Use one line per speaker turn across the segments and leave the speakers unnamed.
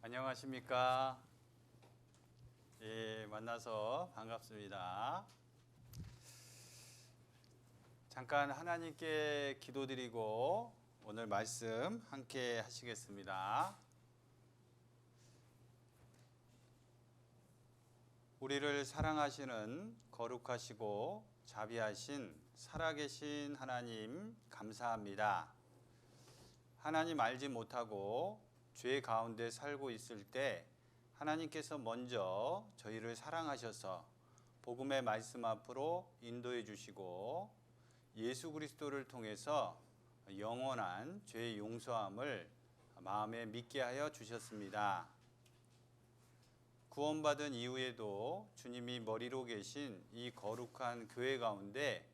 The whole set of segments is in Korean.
안녕하십니까? 예, 만나서 반갑습니다. 잠깐 하나님께 기도드리고 오늘 말씀 함께 하시겠습니다. 우리를 사랑하시는 거룩하시고 자비하신 살아계신 하나님 감사합니다. 하나님 알지 못하고 죄 가운데 살고 있을 때 하나님께서 먼저 저희를 사랑하셔서 복음의 말씀 앞으로 인도해 주시고 예수 그리스도를 통해서 영원한 죄의 용서함을 마음에 믿게 하여 주셨습니다. 구원받은 이후에도 주님이 머리로 계신 이 거룩한 교회 가운데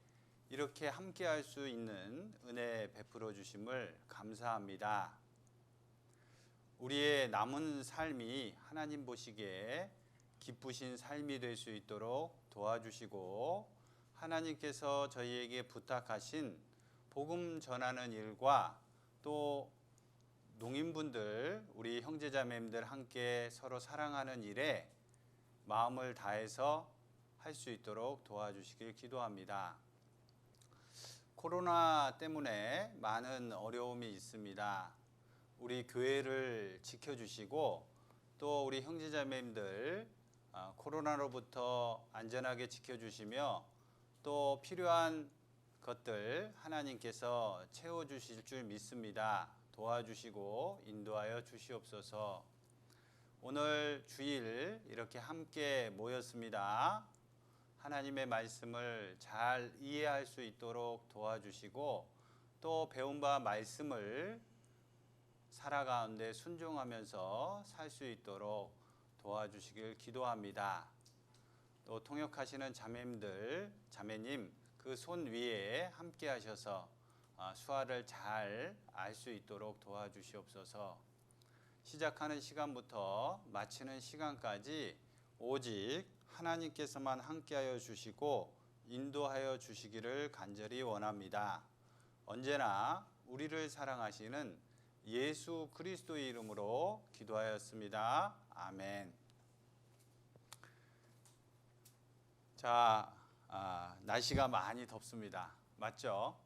이렇게 함께 할 수 있는 은혜 베풀어 주심을 감사합니다. 우리의 남은 삶이 하나님 보시기에 기쁘신 삶이 될 수 있도록 도와주시고 하나님께서 저희에게 부탁하신 복음 전하는 일과 또 농인분들, 우리 형제자매님들 함께 서로 사랑하는 일에 마음을 다해서 할 수 있도록 도와주시길 기도합니다. 코로나 때문에 많은 어려움이 있습니다. 우리 교회를 지켜주시고 또 우리 형제자매님들 코로나로부터 안전하게 지켜주시며 또 필요한 것들 하나님께서 채워주실 줄 믿습니다. 도와주시고 인도하여 주시옵소서. 오늘 주일 이렇게 함께 모였습니다. 하나님의 말씀을 잘 이해할 수 있도록 도와주시고 또 배운 바 말씀을 살아가는데 순종하면서 살 수 있도록 도와주시길 기도합니다. 또 통역하시는 자매님들, 자매님 그 손 위에 함께 하셔서 수화를 잘 알 수 있도록 도와주시옵소서. 시작하는 시간부터 마치는 시간까지 오직 하나님께서만 함께하여 주시고 인도하여 주시기를 간절히 원합니다. 언제나 우리를 사랑하시는 예수 그리스도의 이름으로 기도하였습니다. 아멘. 자, 날씨가 많이 덥습니다. 맞죠?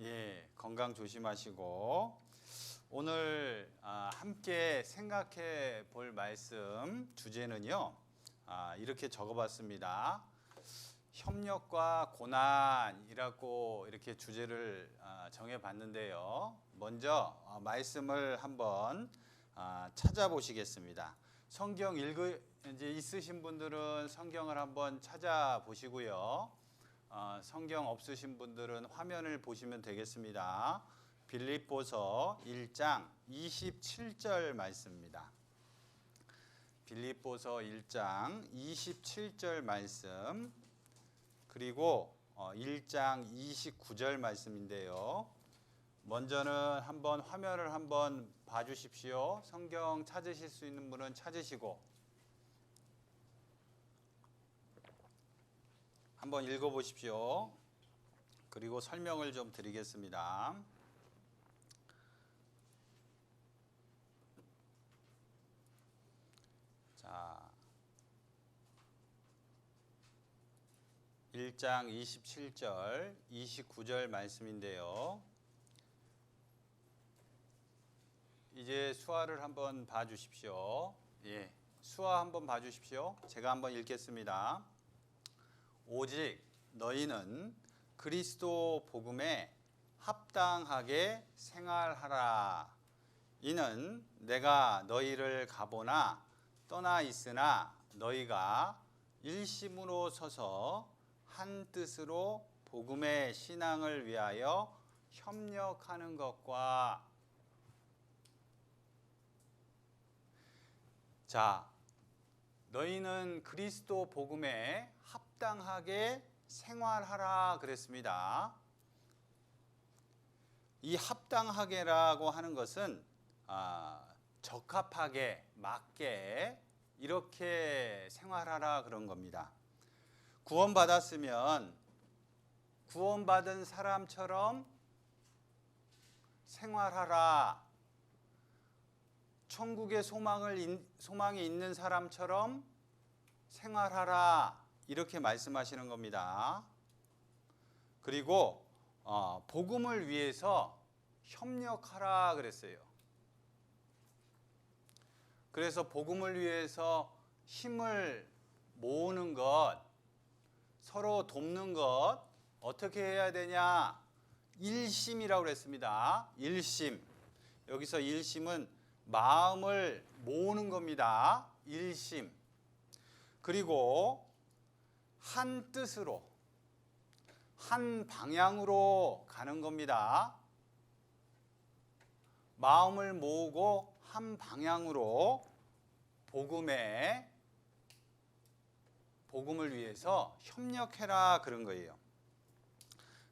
예, 건강 조심하시고 오늘 함께 생각해 볼 말씀 주제는요, 이렇게 적어봤습니다. 협력과 고난이라고 이렇게 주제를 정해봤는데요. 먼저 말씀을 한번 찾아보시겠습니다. 성경 이제 있으신 분들은 성경을 한번 찾아보시고요. 성경 없으신 분들은 화면을 보시면 되겠습니다. 빌립보서 1장 27절 말씀입니다. 빌립보서 1장 27절 말씀 그리고 1장 29절 말씀인데요. 먼저는 한번 화면을 한번 봐주십시오. 성경 찾으실 수 있는 분은 찾으시고 한번 읽어보십시오. 그리고 설명을 좀 드리겠습니다. 자, 1장 27절, 29절 말씀인데요. 이제 수화를 한번 봐주십시오. 예, 수화 한번 봐주십시오. 제가 한번 읽겠습니다. 오직 너희는 그리스도 복음에 합당하게 생활하라. 이는 내가 너희를 가보나 떠나 있으나 너희가 일심으로 서서 한 뜻으로 복음의 신앙을 위하여 협력하는 것과 자, 너희는 그리스도 복음에 합당하게 생활하라 그랬습니다. 이 합당하게라고 하는 것은 적합하게, 맞게 이렇게 생활하라 그런 겁니다. 구원받았으면 구원받은 사람처럼 생활하라. 천국의 소망이 있는 사람처럼 생활하라 이렇게 말씀하시는 겁니다. 그리고 복음을 위해서 협력하라 그랬어요. 그래서 복음을 위해서 힘을 모으는 것, 서로 돕는 것 어떻게 해야 되냐? 일심이라고 그랬습니다. 일심. 여기서 일심은 마음을 모으는 겁니다. 일심. 그리고 한 뜻으로, 한 방향으로 가는 겁니다. 마음을 모으고 한 방향으로 복음을 위해서 협력해라 그런 거예요.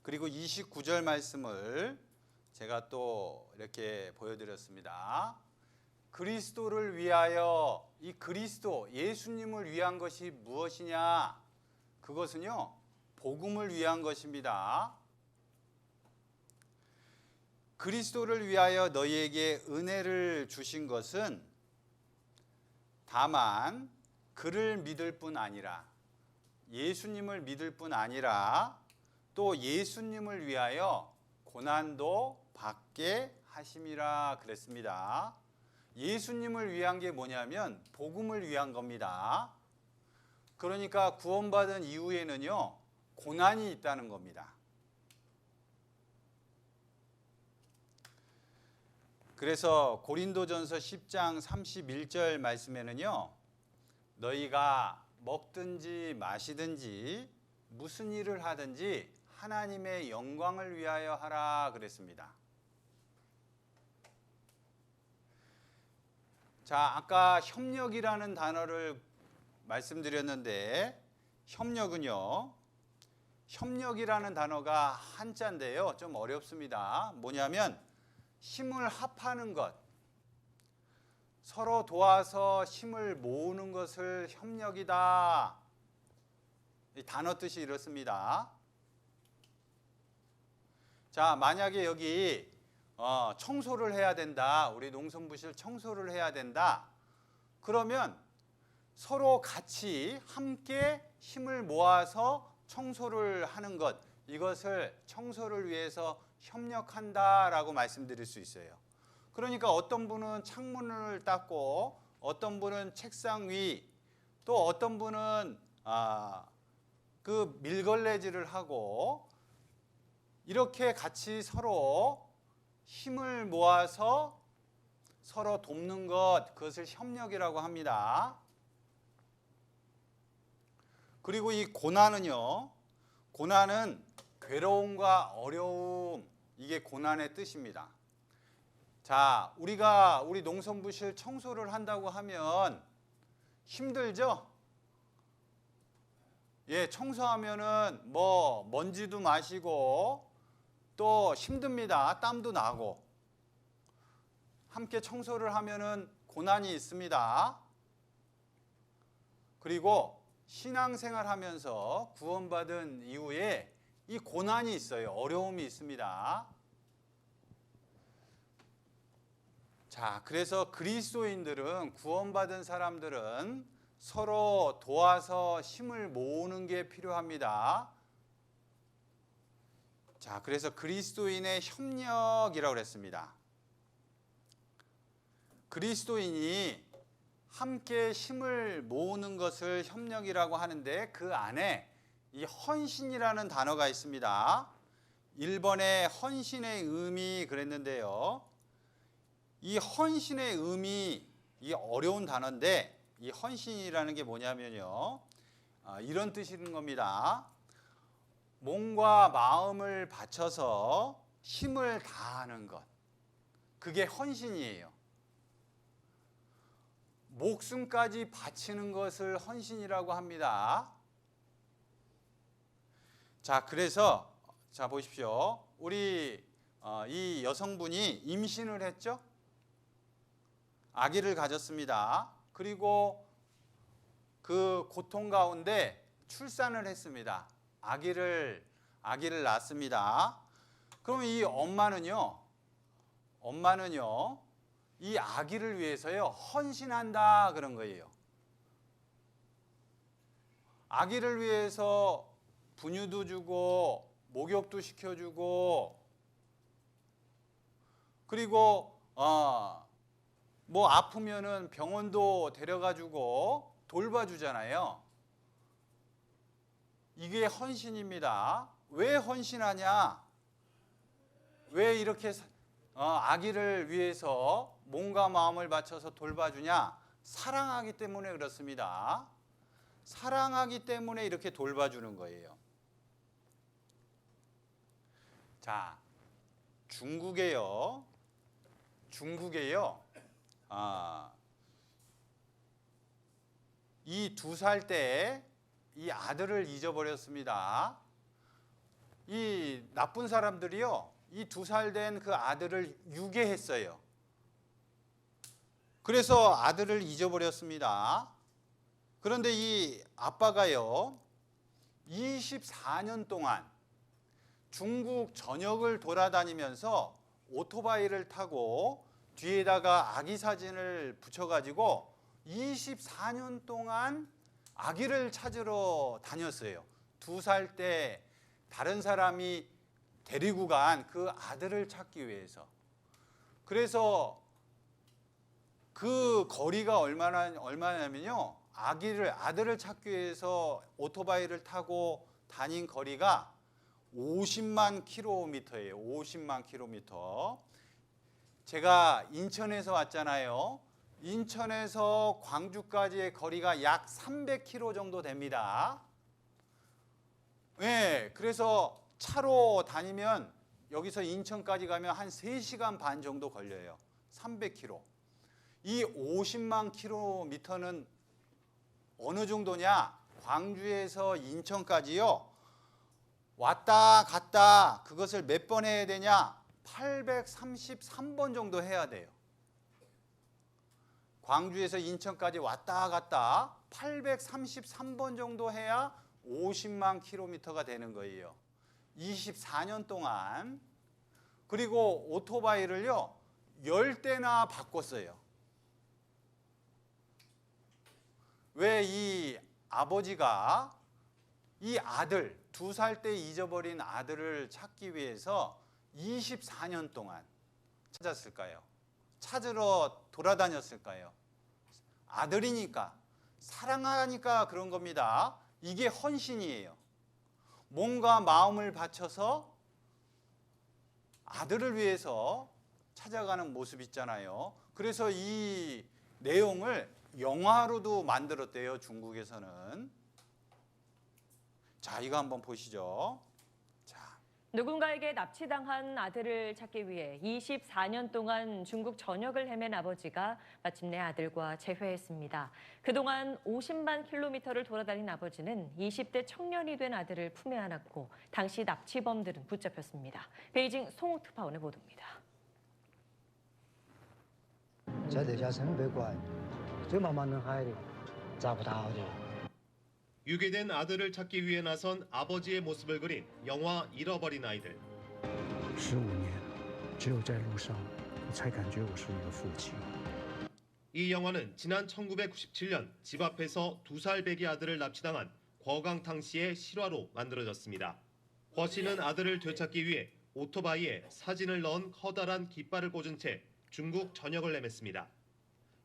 그리고 29절 말씀을 제가 또 이렇게 보여드렸습니다. 그리스도를 위하여, 이 그리스도 예수님을 위한 것이 무엇이냐? 그것은요 복음을 위한 것입니다. 그리스도를 위하여 너희에게 은혜를 주신 것은 다만 그를 믿을 뿐 아니라, 예수님을 믿을 뿐 아니라 또 예수님을 위하여 고난도 받게 하심이라 그랬습니다. 예수님을 위한 게 뭐냐면 복음을 위한 겁니다. 그러니까 구원받은 이후에는요 고난이 있다는 겁니다. 그래서 고린도전서 10장 31절 말씀에는요, 너희가 먹든지 마시든지 무슨 일을 하든지 하나님의 영광을 위하여 하라 그랬습니다. 자, 아까 협력이라는 단어를 말씀드렸는데, 협력이라는 단어가 한자인데요, 좀 어렵습니다. 뭐냐면 힘을 합하는 것, 서로 도와서 힘을 모으는 것을 협력이다. 이 단어 뜻이 이렇습니다. 자, 만약에 여기 청소를 해야 된다. 우리 농촌부실 청소를 해야 된다. 그러면 서로 같이 함께 힘을 모아서 청소를 하는 것, 이것을 청소를 위해서 협력한다라고 말씀드릴 수 있어요. 그러니까 어떤 분은 창문을 닦고, 어떤 분은 책상 위, 또 어떤 분은 그 밀걸레질을 하고, 이렇게 같이 서로 힘을 모아서 서로 돕는 것, 그것을 협력이라고 합니다. 그리고 이 고난은요, 고난은 괴로움과 어려움, 이게 고난의 뜻입니다. 자, 우리 농촌부실 청소를 한다고 하면 힘들죠? 예, 청소하면은 먼지도 마시고 또 힘듭니다. 땀도 나고. 함께 청소를 하면은 고난이 있습니다. 그리고 신앙생활 하면서 구원받은 이후에 이 고난이 있어요. 어려움이 있습니다. 자, 그래서 그리스도인들은, 구원받은 사람들은 서로 도와서 힘을 모으는 게 필요합니다. 자, 그래서 그리스도인의 협력이라고 그랬습니다. 그리스도인이 함께 힘을 모으는 것을 협력이라고 하는데, 그 안에 이 헌신이라는 단어가 있습니다. 1번에 헌신의 의미 그랬는데요. 이 헌신의 의미, 이 어려운 단어인데, 이 헌신이라는 게 뭐냐면요, 이런 뜻인 겁니다. 몸과 마음을 바쳐서 힘을 다하는 것, 그게 헌신이에요. 목숨까지 바치는 것을 헌신이라고 합니다. 자, 그래서 자 보십시오. 우리 이 여성분이 임신을 했죠. 아기를 가졌습니다. 그리고 그 고통 가운데 출산을 했습니다. 아기를 낳습니다. 그럼 이 엄마는요, 이 아기를 위해서요 헌신한다 그런 거예요. 아기를 위해서 분유도 주고 목욕도 시켜주고 그리고 뭐 아프면은 병원도 데려가주고 돌봐주잖아요. 이게 헌신입니다. 왜 헌신하냐? 왜 이렇게 아기를 위해서 몸과 마음을 바쳐서 돌봐주냐? 사랑하기 때문에 그렇습니다. 사랑하기 때문에 이렇게 돌봐주는 거예요. 자, 중국에요. 이 2살 때 이 아들을 잊어버렸습니다. 이 나쁜 사람들이요, 이 2살 된 그 아들을 유괴했어요. 그래서 아들을 잊어버렸습니다. 그런데 이 아빠가요, 24년 동안 중국 전역을 돌아다니면서 오토바이를 타고 뒤에다가 아기 사진을 붙여가지고 24년 동안 아기를 찾으러 다녔어요. 2살 때 다른 사람이 데리고 간 그 아들을 찾기 위해서. 그래서 그 거리가 얼마냐면요, 아들을 찾기 위해서 오토바이를 타고 다닌 거리가 50만 킬로미터예요. 50만 킬로미터. 제가 인천에서 왔잖아요. 인천에서 광주까지의 거리가 약 300km 정도 됩니다. 네, 그래서 차로 다니면 여기서 인천까지 가면 한 3시간 반 정도 걸려요. 300km. 이 50만 킬로미터는 어느 정도냐? 광주에서 인천까지요, 왔다 갔다 그것을 몇 번 해야 되냐? 833번 정도 해야 돼요. 광주에서 인천까지 왔다 갔다 833번 정도 해야 50만 킬로미터가 되는 거예요. 24년 동안. 그리고 오토바이를요 10대나 바꿨어요. 왜 이 아버지가 이 아들, 2살 때 잊어버린 아들을 찾기 위해서 24년 동안 찾았을까요? 찾으러 돌아다녔을까요? 아들이니까, 사랑하니까 그런 겁니다. 이게 헌신이에요. 몸과 마음을 바쳐서 아들을 위해서 찾아가는 모습 있잖아요. 그래서 이 내용을 영화로도 만들었대요, 중국에서는. 자, 이거 한번 보시죠.
누군가에게 납치당한 아들을 찾기 위해 24년 동안 중국 전역을 헤맨 아버지가 마침내 아들과 재회했습니다. 그동안 50만 킬로미터를 돌아다닌 아버지는 20대 청년이 된 아들을 품에 안았고 당시 납치범들은 붙잡혔습니다. 베이징 송호 특파원의 보도입니다.
在这家生别管，这慢慢能害的，找不到的。
유괴된 아들을 찾기 위해 나선 아버지의 모습을 그린 영화 잃어버린 아이들.
15年，只有在路上，我才感觉我是一个父亲。
이 영화는 지난 1997년 집 앞에서 2살 배기 아들을 납치당한 궈강탕 씨의 실화로 만들어졌습니다. 궈 씨는 아들을 되찾기 위해 오토바이에 사진을 넣은 커다란 깃발을 꽂은 채 중국 전역을 헤맸습니다.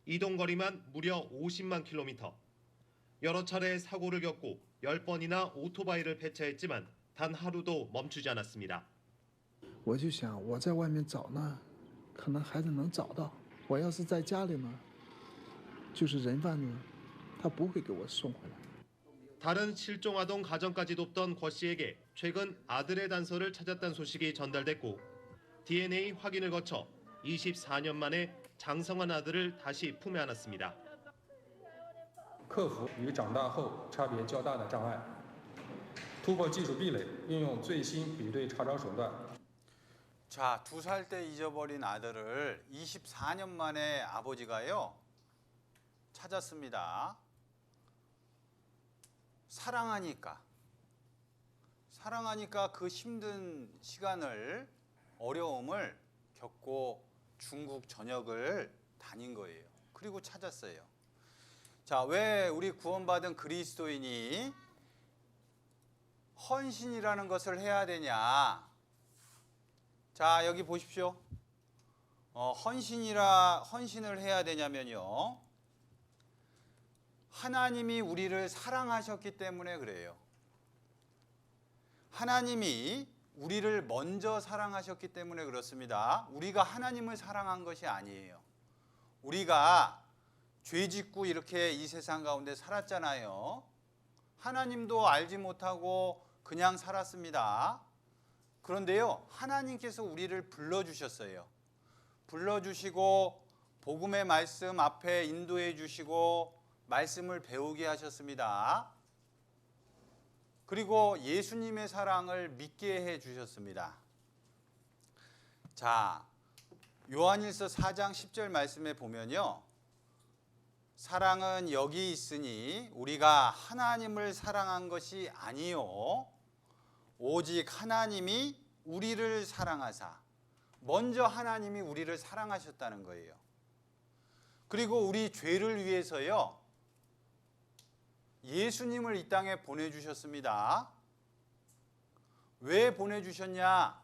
이동 거리만 무려 50만 킬로미터. 여러 차례 사고를 겪고 10번이나 오토바이를 폐차했지만 단 하루도 멈추지 않았습니다.
我就想我在外面找呢，可能孩子能找到。我要是在家里呢，就是人贩子，他不会给我送回来。
다른 실종 아동 가정까지 돕던 궈 씨에게 최근 아들의 단서를 찾았다는 소식이 전달됐고 DNA 확인을 거쳐 24년 만에 장성한 아들을 다시 품에 안았습니다.
克服与长大后差别较大的障碍，突破技术壁垒，运用最新比对查找手段。
자, 2살 때 잊어버린 아들을 24년 만에 아버지가요 찾았습니다. 사랑하니까 그 힘든 시간을, 어려움을 겪고 중국 전역을 다닌 거예요. 그리고 찾았어요. 자, 왜 우리 구원받은 그리스도인이 헌신이라는 것을 해야 되냐? 자, 여기 보십시오. 헌신을 해야 되냐면요. 하나님이 우리를 사랑하셨기 때문에 그래요. 하나님이 우리를 먼저 사랑하셨기 때문에 그렇습니다. 우리가 하나님을 사랑한 것이 아니에요. 우리가 죄 짓고 이렇게 이 세상 가운데 살았잖아요. 하나님도 알지 못하고 그냥 살았습니다. 그런데요, 하나님께서 우리를 불러주셨어요. 불러주시고 복음의 말씀 앞에 인도해 주시고 말씀을 배우게 하셨습니다. 그리고 예수님의 사랑을 믿게 해 주셨습니다. 자, 요한일서 4장 10절 말씀에 보면요. 사랑은 여기 있으니 우리가 하나님을 사랑한 것이 아니요 오직 하나님이 우리를 사랑하사, 먼저 하나님이 우리를 사랑하셨다는 거예요. 그리고 우리 죄를 위해서요 예수님을 이 땅에 보내주셨습니다. 왜 보내주셨냐?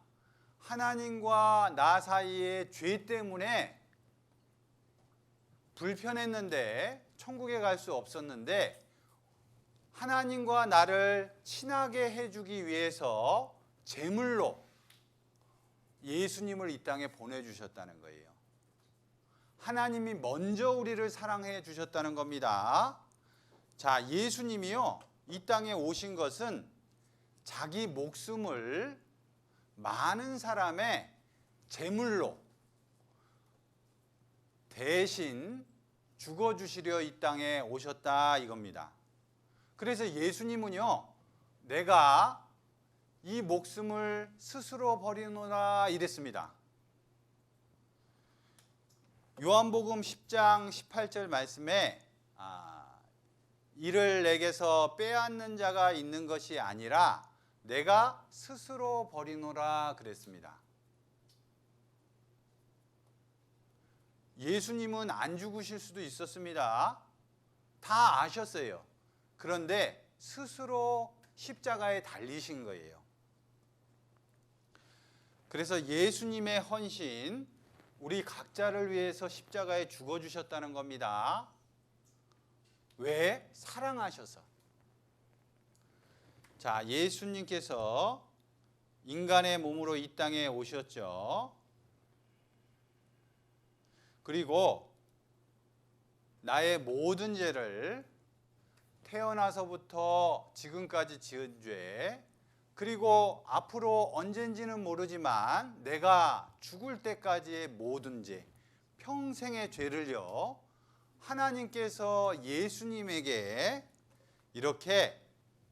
하나님과 나 사이의 죄 때문에 불편했는데, 천국에 갈 수 없었는데 하나님과 나를 친하게 해주기 위해서 제물로 예수님을 이 땅에 보내주셨다는 거예요. 하나님이 먼저 우리를 사랑해 주셨다는 겁니다. 자, 예수님이요 이 땅에 오신 것은 자기 목숨을 많은 사람의 제물로 대신 죽어주시려 이 땅에 오셨다 이겁니다. 그래서 예수님은요 내가 이 목숨을 스스로 버리노라 이랬습니다. 요한복음 10장 18절 말씀에 이를 내게서 빼앗는 자가 있는 것이 아니라 내가 스스로 버리노라 그랬습니다. 예수님은 안 죽으실 수도 있었습니다. 다 아셨어요. 그런데 스스로 십자가에 달리신 거예요. 그래서 예수님의 헌신, 우리 각자를 위해서 십자가에 죽어주셨다는 겁니다. 왜? 사랑하셔서. 자, 예수님께서 인간의 몸으로 이 땅에 오셨죠. 그리고 나의 모든 죄를 태어나서부터 지금까지 지은 죄, 그리고 앞으로 언젠지는 모르지만 내가 죽을 때까지의 모든 죄, 평생의 죄를요 하나님께서 예수님에게 이렇게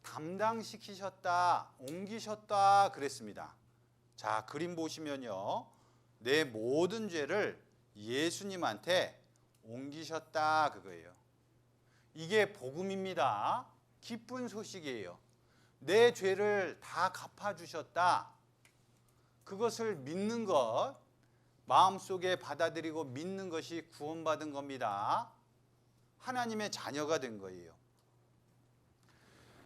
담당시키셨다, 옮기셨다 그랬습니다. 자, 그림 보시면요 내 모든 죄를 예수님한테 옮기셨다 그거예요. 이게 복음입니다. 기쁜 소식이에요. 내 죄를 다 갚아주셨다. 그것을 믿는 것, 마음속에 받아들이고 믿는 것이 구원받은 겁니다. 하나님의 자녀가 된 거예요.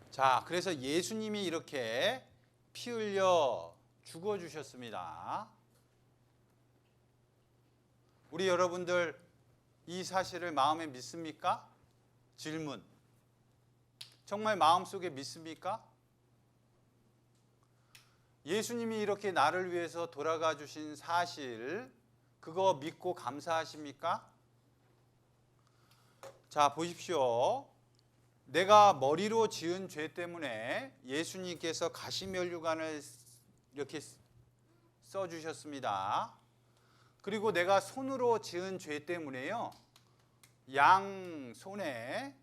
자, 그래서 예수님이 이렇게 피 흘려 죽어주셨습니다. 우리 여러분들 이 사실을 마음에 믿습니까? 질문. 정말 마음속에 믿습니까? 예수님이 이렇게 나를 위해서 돌아가 주신 사실, 그거 믿고 감사하십니까? 자, 보십시오. 내가 머리로 지은 죄 때문에 예수님께서 가시면류관을 이렇게 써주셨습니다. 그리고 내가 손으로 지은 죄 때문에요 양 손에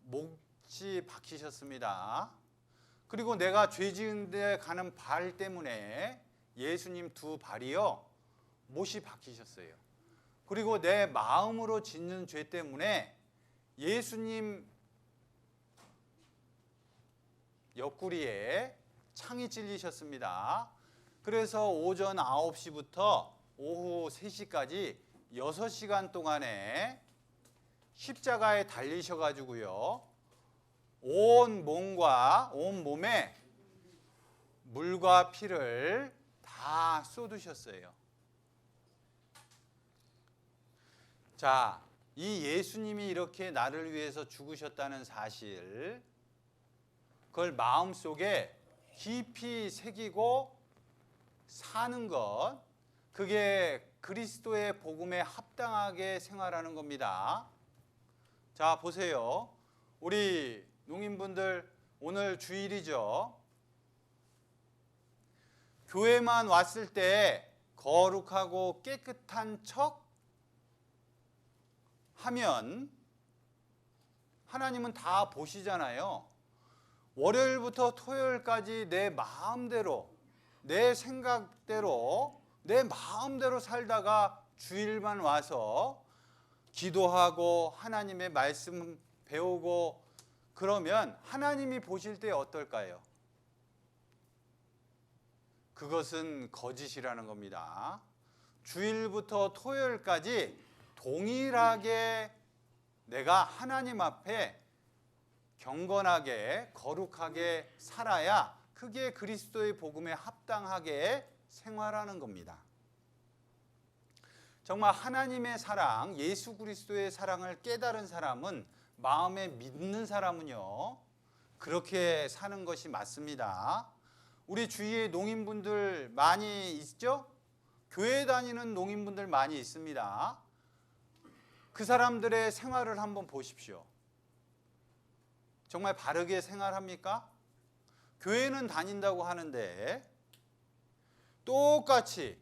못이 박히셨습니다. 그리고 내가 죄 지은 데 가는 발 때문에 예수님 두 발이요 못이 박히셨어요. 그리고 내 마음으로 짓는 죄 때문에 예수님 옆구리에 창이 찔리셨습니다. 그래서 오전 9시부터 오후 3시까지 6시간 동안에 십자가에 달리셔가지고요. 온 몸에 물과 피를 다 쏟으셨어요. 자, 이 예수님이 이렇게 나를 위해서 죽으셨다는 사실, 그걸 마음속에 깊이 새기고 사는 것, 그게 그리스도의 복음에 합당하게 생활하는 겁니다. 자, 보세요. 우리 농인분들 오늘 주일이죠. 교회만 왔을 때 거룩하고 깨끗한 척 하면 하나님은 다 보시잖아요. 월요일부터 토요일까지 내 마음대로, 내 생각대로, 내 마음대로 살다가 주일만 와서 기도하고 하나님의 말씀 배우고 그러면 하나님이 보실 때 어떨까요? 그것은 거짓이라는 겁니다. 주일부터 토요일까지 동일하게 내가 하나님 앞에 경건하게 거룩하게 살아야 그게 그리스도의 복음에 합당하게 생활하는 겁니다. 정말 하나님의 사랑, 예수 그리스도의 사랑을 깨달은 사람은, 마음에 믿는 사람은요, 그렇게 사는 것이 맞습니다. 우리 주위에 농인분들 많이 있죠? 교회 다니는 농인분들 많이 있습니다. 그 사람들의 생활을 한번 보십시오. 정말 바르게 생활합니까? 교회는 다닌다고 하는데 똑같이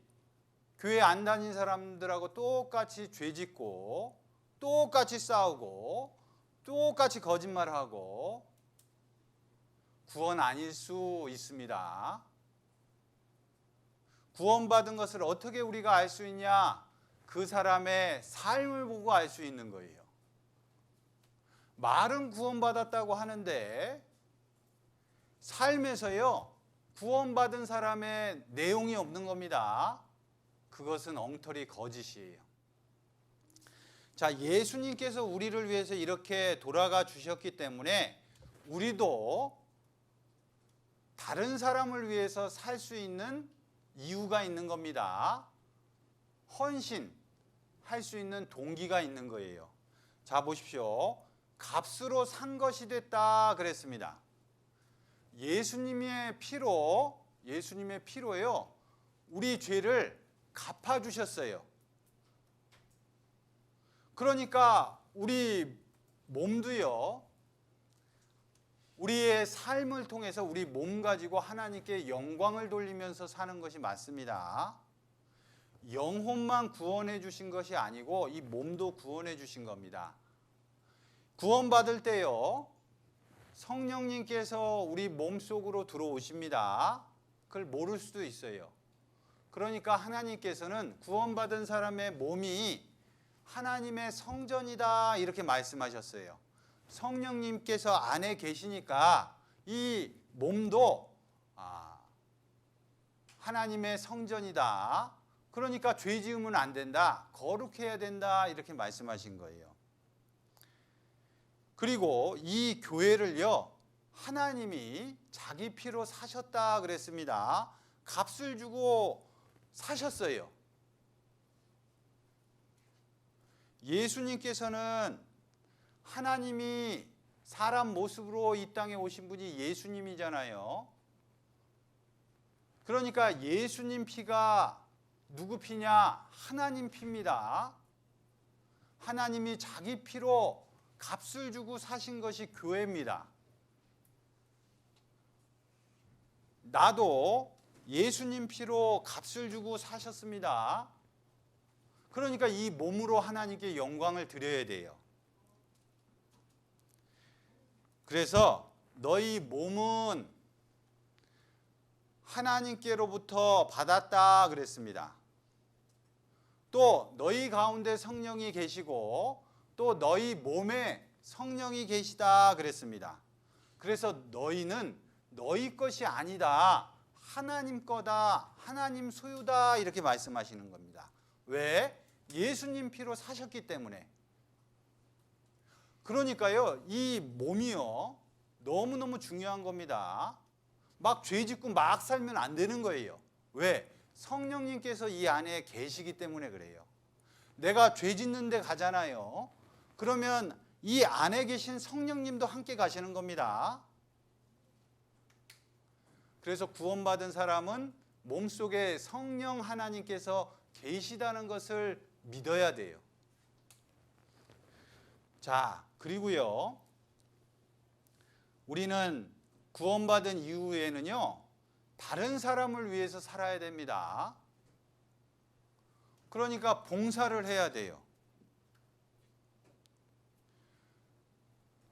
교회 안 다닌 사람들하고 똑같이 죄짓고 똑같이 싸우고 똑같이 거짓말하고 구원 아닐 수 있습니다. 구원받은 것을 어떻게 우리가 알 수 있냐? 그 사람의 삶을 보고 알 수 있는 거예요. 말은 구원받았다고 하는데 삶에서요, 구원받은 사람의 내용이 없는 겁니다. 그것은 엉터리 거짓이에요. 자, 예수님께서 우리를 위해서 이렇게 돌아가 주셨기 때문에 우리도 다른 사람을 위해서 살 수 있는 이유가 있는 겁니다. 헌신할 수 있는 동기가 있는 거예요. 자, 보십시오. 값으로 산 것이 됐다 그랬습니다. 예수님의 피로요, 우리 죄를 갚아주셨어요. 그러니까 우리 몸도요, 우리의 삶을 통해서 우리 몸 가지고 하나님께 영광을 돌리면서 사는 것이 맞습니다. 영혼만 구원해 주신 것이 아니고 이 몸도 구원해 주신 겁니다. 구원받을 때요, 성령님께서 우리 몸속으로 들어오십니다. 그걸 모를 수도 있어요. 그러니까 하나님께서는 구원받은 사람의 몸이 하나님의 성전이다 이렇게 말씀하셨어요. 성령님께서 안에 계시니까 이 몸도 하나님의 성전이다. 그러니까 죄 지으면 안 된다. 거룩해야 된다. 이렇게 말씀하신 거예요. 그리고 이 교회를요, 하나님이 자기 피로 사셨다 그랬습니다. 값을 주고 사셨어요. 예수님께서는 하나님이 사람 모습으로 이 땅에 오신 분이 예수님이잖아요. 그러니까 예수님 피가 누구 피냐? 하나님 피입니다. 하나님이 자기 피로 값을 주고 사신 것이 교회입니다. 나도 예수님 피로 값을 주고 사셨습니다. 그러니까 이 몸으로 하나님께 영광을 드려야 돼요. 그래서 너희 몸은 하나님께로부터 받았다 그랬습니다. 또 너희 가운데 성령이 계시고 또 너희 몸에 성령이 계시다 그랬습니다. 그래서 너희는 너희 것이 아니다. 하나님 거다. 하나님 소유다. 이렇게 말씀하시는 겁니다. 왜? 예수님 피로 사셨기 때문에. 그러니까요, 이 몸이요, 너무너무 중요한 겁니다. 막 죄 짓고 막 살면 안 되는 거예요. 왜? 성령님께서 이 안에 계시기 때문에 그래요. 내가 죄 짓는 데 가잖아요. 그러면 이 안에 계신 성령님도 함께 가시는 겁니다. 그래서 구원받은 사람은 몸속에 성령 하나님께서 계시다는 것을 믿어야 돼요. 자, 그리고요, 우리는 구원받은 이후에는요, 다른 사람을 위해서 살아야 됩니다. 그러니까 봉사를 해야 돼요.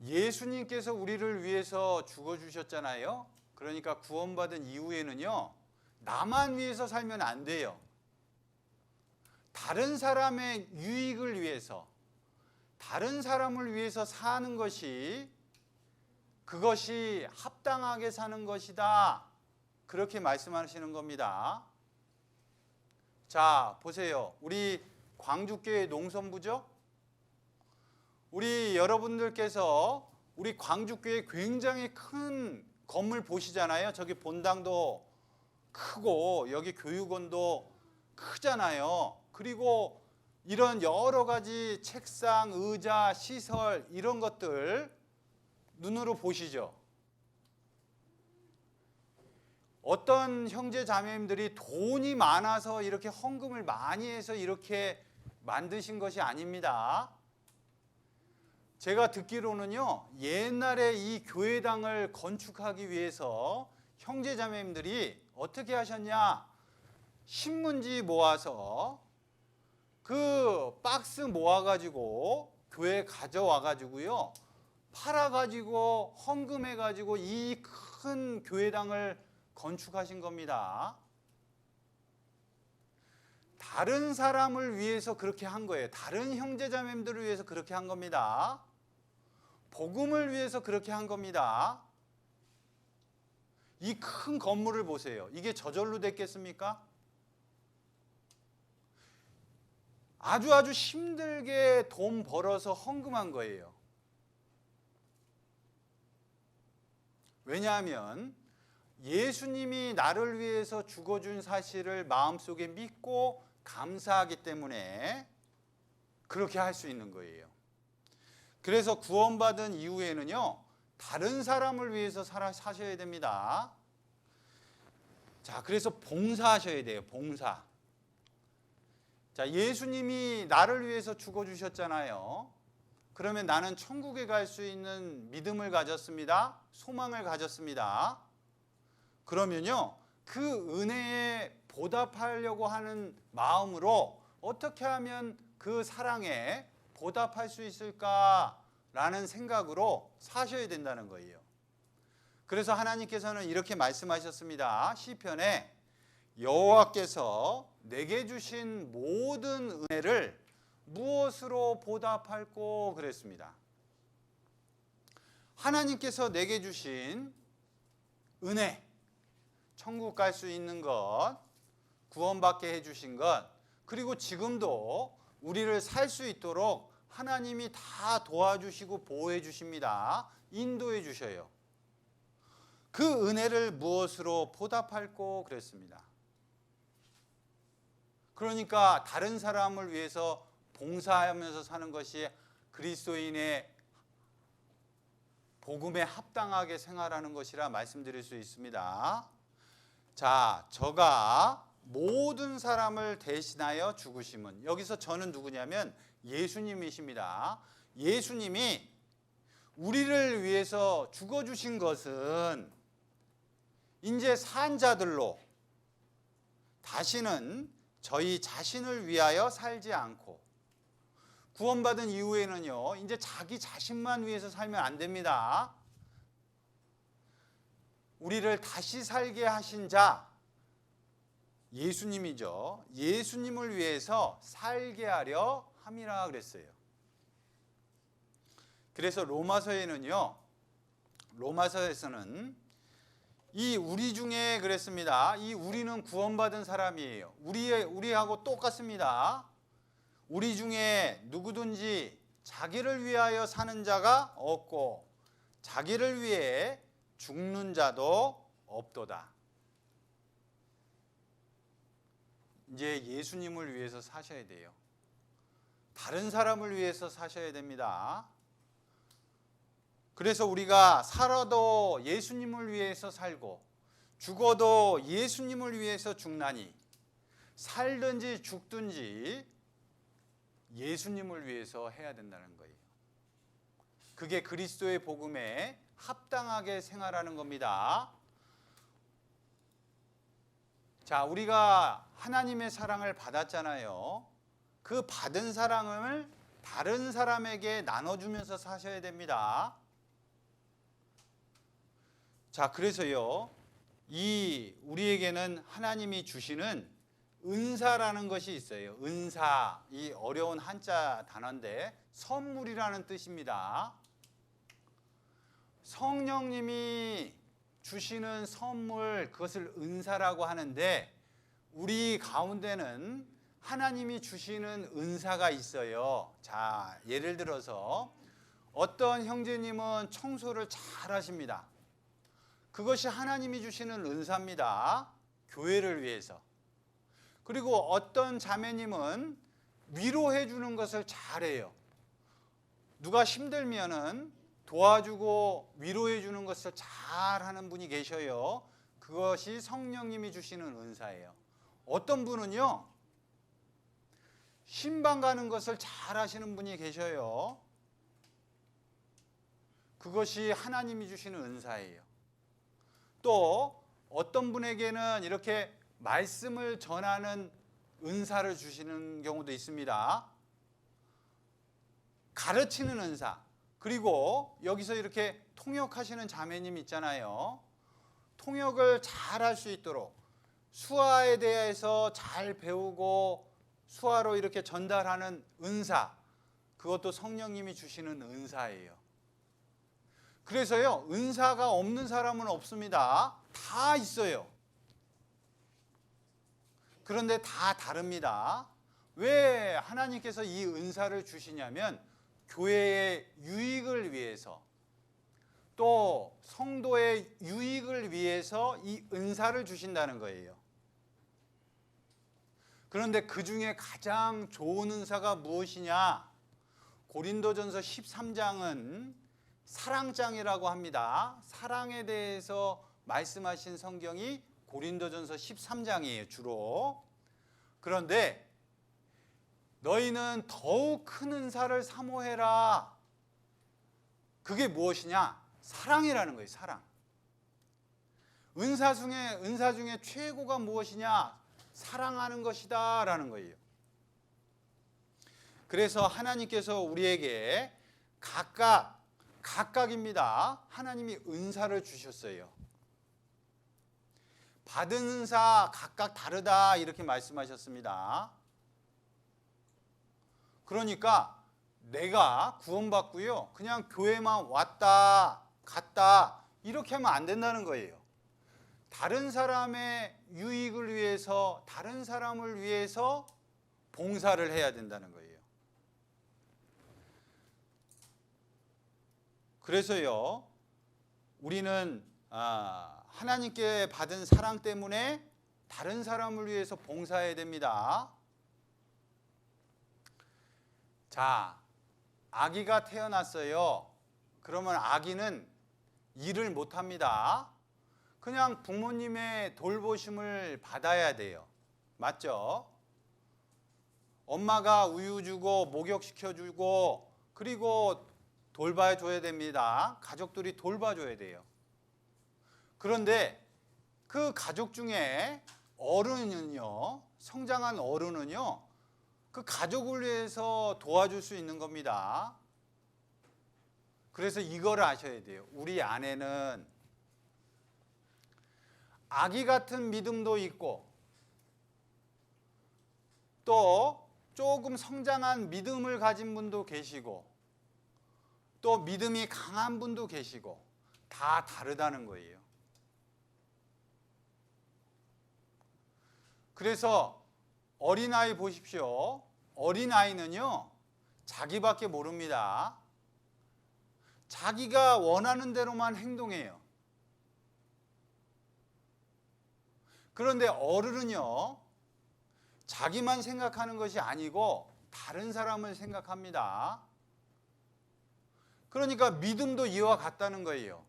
예수님께서 우리를 위해서 죽어주셨잖아요. 그러니까 구원받은 이후에는요, 나만 위해서 살면 안 돼요. 다른 사람의 유익을 위해서, 다른 사람을 위해서 사는 것이, 그것이 합당하게 사는 것이다. 그렇게 말씀하시는 겁니다. 자, 보세요. 우리 광주교회 농선부죠? 우리 여러분들께서 우리 광주교회 굉장히 큰 건물 보시잖아요. 저기 본당도 크고 여기 교육원도 크잖아요. 그리고 이런 여러 가지 책상, 의자, 시설 이런 것들 눈으로 보시죠. 어떤 형제 자매님들이 돈이 많아서 이렇게 헌금을 많이 해서 이렇게 만드신 것이 아닙니다. 제가 듣기로는요, 옛날에 이 교회당을 건축하기 위해서 형제 자매님들이 어떻게 하셨냐, 신문지 모아서 그 박스 모아가지고 교회 가져와가지고요, 팔아가지고 헌금해가지고 이 큰 교회당을 건축하신 겁니다. 다른 사람을 위해서 그렇게 한 거예요. 다른 형제자매들을 위해서 그렇게 한 겁니다. 복음을 위해서 그렇게 한 겁니다. 이 큰 건물을 보세요. 이게 저절로 됐겠습니까? 아주 힘들게 돈 벌어서 헌금한 거예요. 왜냐하면 예수님이 나를 위해서 죽어준 사실을 마음속에 믿고 감사하기 때문에 그렇게 할 수 있는 거예요. 그래서 구원받은 이후에는요, 다른 사람을 위해서 사셔야 됩니다. 자, 그래서 봉사하셔야 돼요. 봉사. 자, 예수님이 나를 위해서 죽어주셨잖아요. 그러면 나는 천국에 갈 수 있는 믿음을 가졌습니다. 소망을 가졌습니다. 그러면요, 그 은혜에 보답하려고 하는 마음으로 어떻게 하면 그 사랑에 보답할 수 있을까라는 생각으로 사셔야 된다는 거예요. 그래서 하나님께서는 이렇게 말씀하셨습니다. 시편에 여호와께서 내게 주신 모든 은혜를 무엇으로 보답할꼬 그랬습니다. 하나님께서 내게 주신 은혜, 천국 갈 수 있는 것, 구원받게 해주신 것, 그리고 지금도 우리를 살 수 있도록 하나님이 다 도와주시고 보호해 주십니다. 인도해 주셔요. 그 은혜를 무엇으로 보답할꼬 그랬습니다. 그러니까 다른 사람을 위해서 봉사하면서 사는 것이 그리스도인의 복음에 합당하게 생활하는 것이라 말씀드릴 수 있습니다. 자, 저가 모든 사람을 대신하여 죽으심은, 여기서 저는 누구냐면 예수님이십니다. 예수님이 우리를 위해서 죽어주신 것은 이제 산 자들로 다시는 저희 자신을 위하여 살지 않고, 구원받은 이후에는요, 이제 자기 자신만 위해서 살면 안 됩니다. 우리를 다시 살게 하신 자, 예수님이죠. 예수님을 위해서 살게 하려 함이라 그랬어요. 그래서 로마서에는요, 로마서에서는 이 우리 중에 그랬습니다. 이 우리는 구원받은 사람이에요. 우리하고 똑같습니다. 우리 중에 누구든지 자기를 위하여 사는 자가 없고 자기를 위해 죽는 자도 없도다. 이제 예수님을 위해서 사셔야 돼요. 다른 사람을 위해서 사셔야 됩니다. 그래서 우리가 살아도 예수님을 위해서 살고 죽어도 예수님을 위해서 죽나니 살든지 죽든지 예수님을 위해서 해야 된다는 거예요. 그게 그리스도의 복음에 합당하게 생활하는 겁니다. 자, 우리가 하나님의 사랑을 받았잖아요. 그 받은 사랑을 다른 사람에게 나눠주면서 사셔야 됩니다. 자, 그래서요, 우리에게는 하나님이 주시는 은사라는 것이 있어요. 은사, 이 어려운 한자 단어인데 선물이라는 뜻입니다. 성령님이 주시는 선물, 그것을 은사라고 하는데 우리 가운데는 하나님이 주시는 은사가 있어요. 자, 예를 들어서 어떤 형제님은 청소를 잘 하십니다. 그것이 하나님이 주시는 은사입니다. 교회를 위해서. 그리고 어떤 자매님은 위로해 주는 것을 잘해요. 누가 힘들면은 도와주고 위로해 주는 것을 잘하는 분이 계셔요. 그것이 성령님이 주시는 은사예요. 어떤 분은요, 신방 가는 것을 잘하시는 분이 계셔요. 그것이 하나님이 주시는 은사예요. 또 어떤 분에게는 이렇게 말씀을 전하는 은사를 주시는 경우도 있습니다. 가르치는 은사. 그리고 여기서 이렇게 통역하시는 자매님 있잖아요. 통역을 잘 할 수 있도록 수화에 대해서 잘 배우고 수화로 이렇게 전달하는 은사. 그것도 성령님이 주시는 은사예요. 그래서요, 은사가 없는 사람은 없습니다. 다 있어요. 그런데 다 다릅니다. 왜 하나님께서 이 은사를 주시냐면 교회의 유익을 위해서, 또 성도의 유익을 위해서 이 은사를 주신다는 거예요. 그런데 그 중에 가장 좋은 은사가 무엇이냐? 고린도전서 13장은 사랑장이라고 합니다. 사랑에 대해서 말씀하신 성경이 고린도전서 13장이에요, 주로. 그런데 너희는 더욱 큰 은사를 사모해라. 그게 무엇이냐? 사랑이라는 거예요, 사랑. 은사 중에 최고가 무엇이냐? 사랑하는 것이다 라는 거예요. 그래서 하나님께서 우리에게 각각입니다. 하나님이 은사를 주셨어요. 받은 은사 각각 다르다 이렇게 말씀하셨습니다. 그러니까 내가 구원받고요, 그냥 교회만 왔다 갔다 이렇게 하면 안 된다는 거예요. 다른 사람의 유익을 위해서, 다른 사람을 위해서 봉사를 해야 된다는 거예요. 그래서요, 우리는 하나님께 받은 사랑 때문에 다른 사람을 위해서 봉사해야 됩니다. 자, 아기가 태어났어요. 그러면 아기는 일을 못합니다. 그냥 부모님의 돌보심을 받아야 돼요. 맞죠? 엄마가 우유 주고 목욕시켜 주고 그리고 돌봐줘야 됩니다. 가족들이 돌봐줘야 돼요. 그런데 그 가족 중에 어른은요, 성장한 어른은요, 그 가족을 위해서 도와줄 수 있는 겁니다. 그래서 이걸 아셔야 돼요. 우리 안에는 아기 같은 믿음도 있고 또 조금 성장한 믿음을 가진 분도 계시고 또 믿음이 강한 분도 계시고 다 다르다는 거예요. 그래서 어린아이 보십시오. 어린아이는요, 자기밖에 모릅니다. 자기가 원하는 대로만 행동해요. 그런데 어른은요, 자기만 생각하는 것이 아니고 다른 사람을 생각합니다. 그러니까 믿음도 이와 같다는 거예요.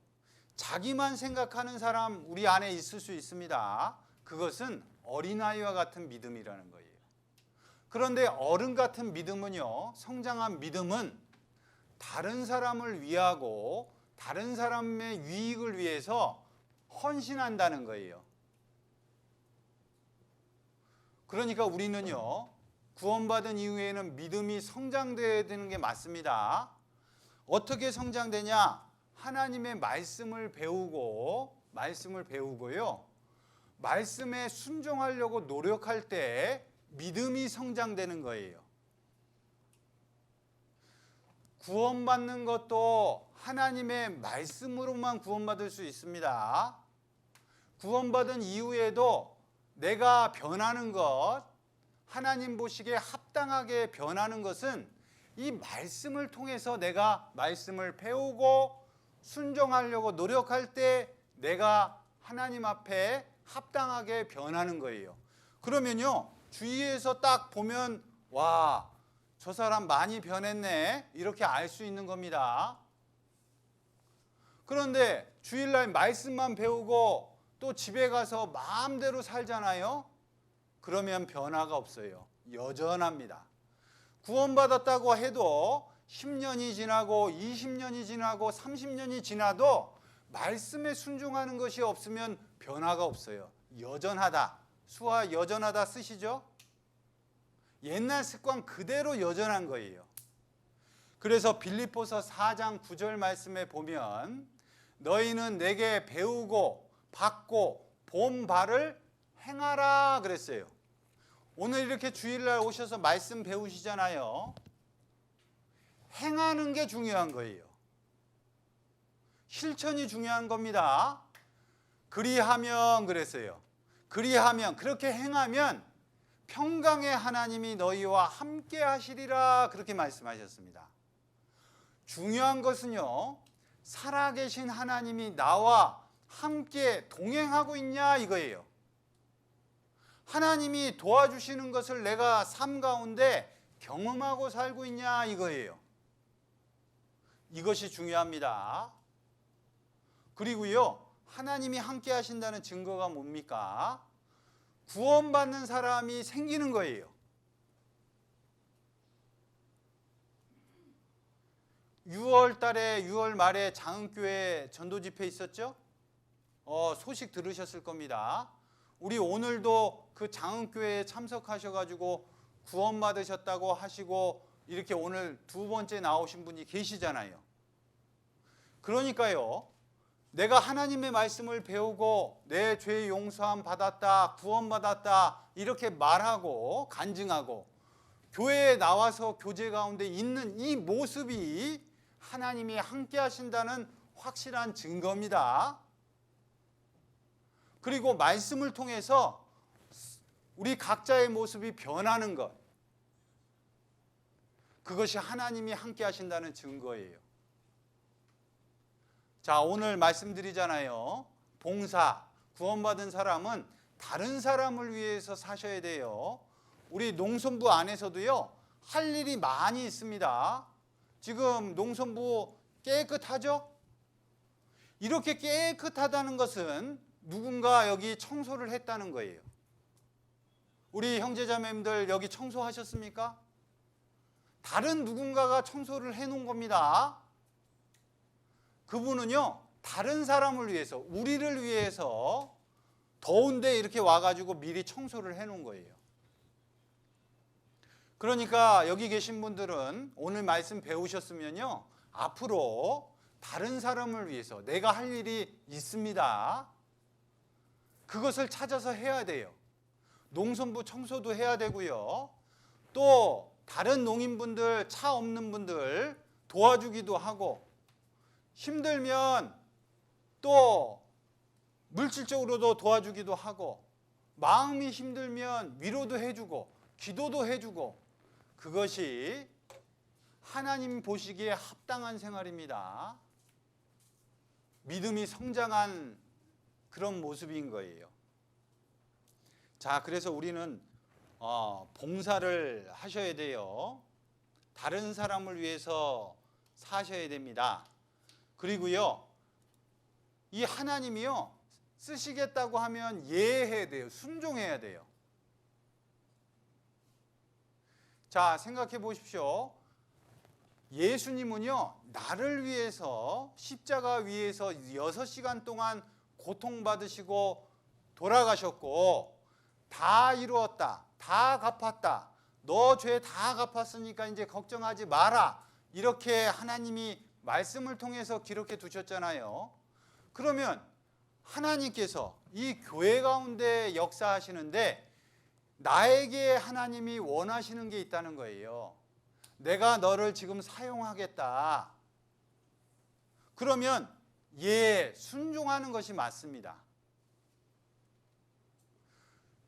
자기만 생각하는 사람 우리 안에 있을 수 있습니다. 그것은 어린아이와 같은 믿음이라는 거예요. 그런데 어른 같은 믿음은요, 성장한 믿음은 다른 사람을 위하고 다른 사람의 유익을 위해서 헌신한다는 거예요. 그러니까 우리는요, 구원받은 이후에는 믿음이 성장되어야 되는 게 맞습니다. 어떻게 성장되냐? 하나님의 말씀을 배우고요. 말씀에 순종하려고 노력할 때 믿음이 성장되는 거예요. 구원받는 것도 하나님의 말씀으로만 구원받을 수 있습니다. 구원받은 이후에도 내가 변하는 것, 하나님 보시기에 합당하게 변하는 것은 이 말씀을 통해서 내가 말씀을 배우고 순종하려고 노력할 때 내가 하나님 앞에 합당하게 변하는 거예요. 그러면요, 주위에서 딱 보면 와, 저 사람 많이 변했네, 이렇게 알 수 있는 겁니다. 그런데 주일날 말씀만 배우고 또 집에 가서 마음대로 살잖아요. 그러면 변화가 없어요. 여전합니다. 구원받았다고 해도 10년이 지나고 20년이 지나고 30년이 지나도 말씀에 순종하는 것이 없으면 변화가 없어요. 여전하다. 수화 여전하다 쓰시죠? 옛날 습관 그대로 여전한 거예요. 그래서 빌립보서 4장 9절 말씀에 보면 너희는 내게 배우고 받고 본 바를 행하라 그랬어요. 오늘 이렇게 주일날 오셔서 말씀 배우시잖아요. 행하는 게 중요한 거예요. 실천이 중요한 겁니다. 그리하면 그랬어요. 그리하면, 그렇게 행하면 평강의 하나님이 너희와 함께 하시리라, 그렇게 말씀하셨습니다. 중요한 것은요, 살아계신 하나님이 나와 함께 동행하고 있냐 이거예요. 하나님이 도와주시는 것을 내가 삶 가운데 경험하고 살고 있냐 이거예요. 이것이 중요합니다. 그리고요, 하나님이 함께 하신다는 증거가 뭡니까? 구원받는 사람이 생기는 거예요. 6월 말에 장흥교회 전도 집회 있었죠? 소식 들으셨을 겁니다. 우리 오늘도 그 장흥교회에 참석하셔가지고 구원받으셨다고 하시고 이렇게 오늘 두 번째 나오신 분이 계시잖아요. 그러니까요, 내가 하나님의 말씀을 배우고 내 죄 용서함 받았다, 구원받았다 이렇게 말하고 간증하고 교회에 나와서 교제 가운데 있는 이 모습이 하나님이 함께 하신다는 확실한 증거입니다. 그리고 말씀을 통해서 우리 각자의 모습이 변하는 것, 그것이 하나님이 함께 하신다는 증거예요. 자, 오늘 말씀드리잖아요. 봉사, 구원받은 사람은 다른 사람을 위해서 사셔야 돼요. 우리 농촌부 안에서도요, 할 일이 많이 있습니다. 지금 농촌부 깨끗하죠? 이렇게 깨끗하다는 것은 누군가 여기 청소를 했다는 거예요. 우리 형제자매님들 여기 청소하셨습니까? 다른 누군가가 청소를 해놓은 겁니다. 그분은요, 다른 사람을 위해서, 우리를 위해서 더운데 이렇게 와가지고 미리 청소를 해놓은 거예요. 그러니까 여기 계신 분들은 오늘 말씀 배우셨으면요, 앞으로 다른 사람을 위해서 내가 할 일이 있습니다. 그것을 찾아서 해야 돼요. 농촌부 청소도 해야 되고요. 또 다른 농인분들, 차 없는 분들 도와주기도 하고, 힘들면 또 물질적으로도 도와주기도 하고, 마음이 힘들면 위로도 해주고 기도도 해주고, 그것이 하나님 보시기에 합당한 생활입니다. 믿음이 성장한 그런 모습인 거예요. 자, 그래서 우리는 봉사를 하셔야 돼요. 다른 사람을 위해서 사셔야 됩니다. 그리고요, 이 하나님이요, 쓰시겠다고 하면 예해야 돼요. 순종해야 돼요. 자, 생각해 보십시오. 예수님은요, 나를 위해서 십자가 위에서 6시간 동안 고통받으시고 돌아가셨고, 다 이루었다, 다 갚았다, 너 죄 다 갚았으니까 이제 걱정하지 마라, 이렇게 하나님이 말씀을 통해서 기록해 두셨잖아요. 그러면 하나님께서 이 교회 가운데 역사하시는데 나에게 하나님이 원하시는 게 있다는 거예요. 내가 너를 지금 사용하겠다. 그러면 순종하는 것이 맞습니다.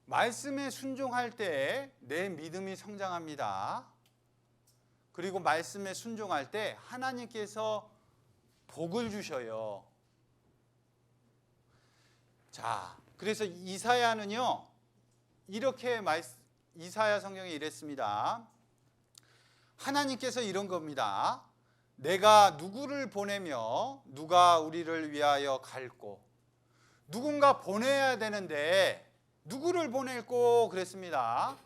말씀에 순종할 때 내 믿음이 성장합니다. 그리고 말씀에 순종할 때 하나님께서 복을 주셔요. 자, 그래서 이사야는요, 이렇게 이사야 성경에 이랬습니다. 하나님께서 이런 겁니다. 내가 누구를 보내며 누가 우리를 위하여 갈고, 누군가 보내야 되는데 누구를 보낼고 그랬습니다.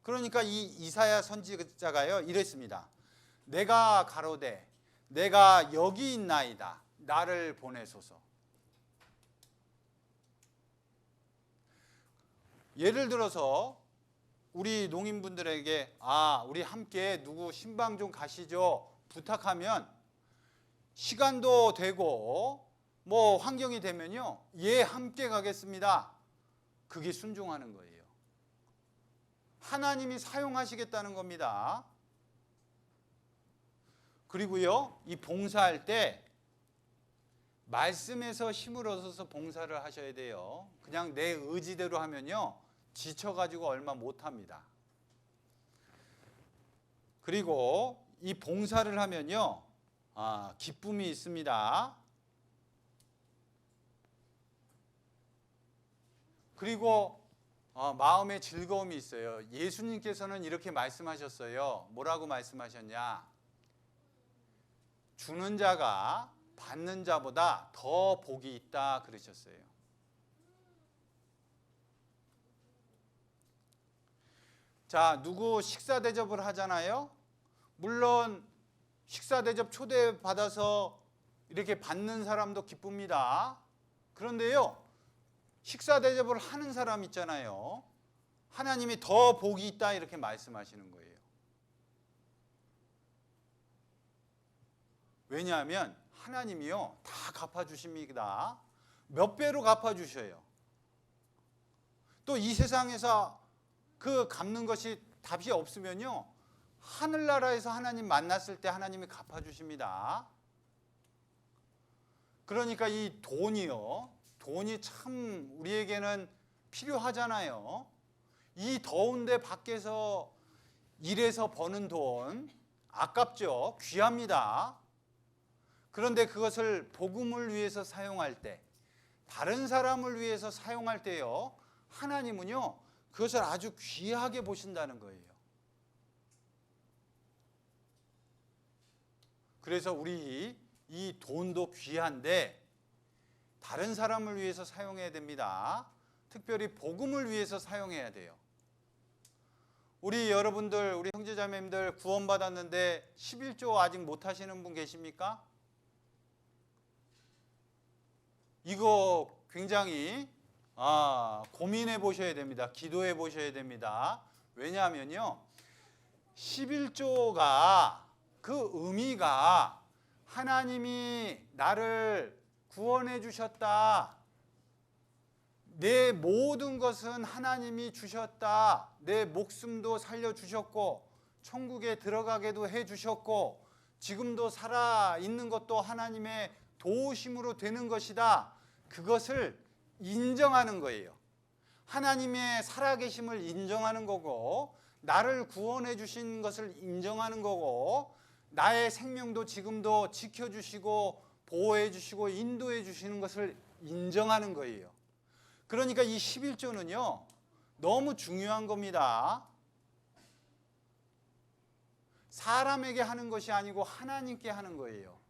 그러니까 이 이사야 선지자가요, 이랬습니다. 내가 가로되 내가 여기 있나이다, 나를 보내소서. 예를 들어서 우리 농인분들에게 우리 함께 누구 신방 좀 가시죠 부탁하면 시간도 되고 뭐 환경이 되면요, 함께 가겠습니다. 그게 순종하는 거예요. 하나님이 사용하시겠다는 겁니다. 그리고요, 이 봉사할 때 말씀에서 힘을 얻어서 봉사를 하셔야 돼요. 그냥 내 의지대로 하면요, 지쳐가지고 얼마 못합니다. 그리고 이 봉사를 하면요, 기쁨이 있습니다. 그리고 마음의 즐거움이 있어요. 예수님께서는 이렇게 말씀하셨어요. 뭐라고 말씀하셨냐? 주는 자가 받는 자보다 더 복이 있다 그러셨어요. 자, 누구 식사 대접을 하잖아요. 물론 식사 대접 초대받아서 이렇게 받는 사람도 기쁩니다. 그런데요, 식사 대접을 하는 사람 있잖아요. 하나님이 더 복이 있다 이렇게 말씀하시는 거예요. 왜냐하면 하나님이요, 다 갚아주십니다. 몇 배로 갚아주셔요. 또 이 세상에서 그 갚는 것이 답이 없으면요, 하늘나라에서 하나님 만났을 때 하나님이 갚아주십니다. 그러니까 이 돈이 참 우리에게는 필요하잖아요. 이 더운데 밖에서 일해서 버는 돈 아깝죠. 귀합니다. 그런데 그것을 복음을 위해서 사용할 때, 다른 사람을 위해서 사용할 때요, 하나님은요, 그것을 아주 귀하게 보신다는 거예요. 그래서 우리 이 돈도 귀한데 다른 사람을 위해서 사용해야 됩니다. 특별히 복음을 위해서 사용해야 돼요. 우리 여러분들, 우리 형제자매님들 구원받았는데 11조 아직 못 하시는 분 계십니까? 이거 굉장히 고민해 보셔야 됩니다. 기도해 보셔야 됩니다. 왜냐하면요, 11조가 그 의미가 하나님이 나를 구원해 주셨다, 내 모든 것은 하나님이 주셨다, 내 목숨도 살려주셨고 천국에 들어가게도 해주셨고 지금도 살아있는 것도 하나님의 도우심으로 되는 것이다, 그것을 인정하는 거예요. 하나님의 살아계심을 인정하는 거고 나를 구원해 주신 것을 인정하는 거고 나의 생명도 지금도 지켜주시고 보호해 주시고 인도해 주시는 것을 인정하는 거예요. 그러니까 이 11조는요 너무 중요한 겁니다. 사람에게 하는 것이 아니고 하나님께 하는 거예요.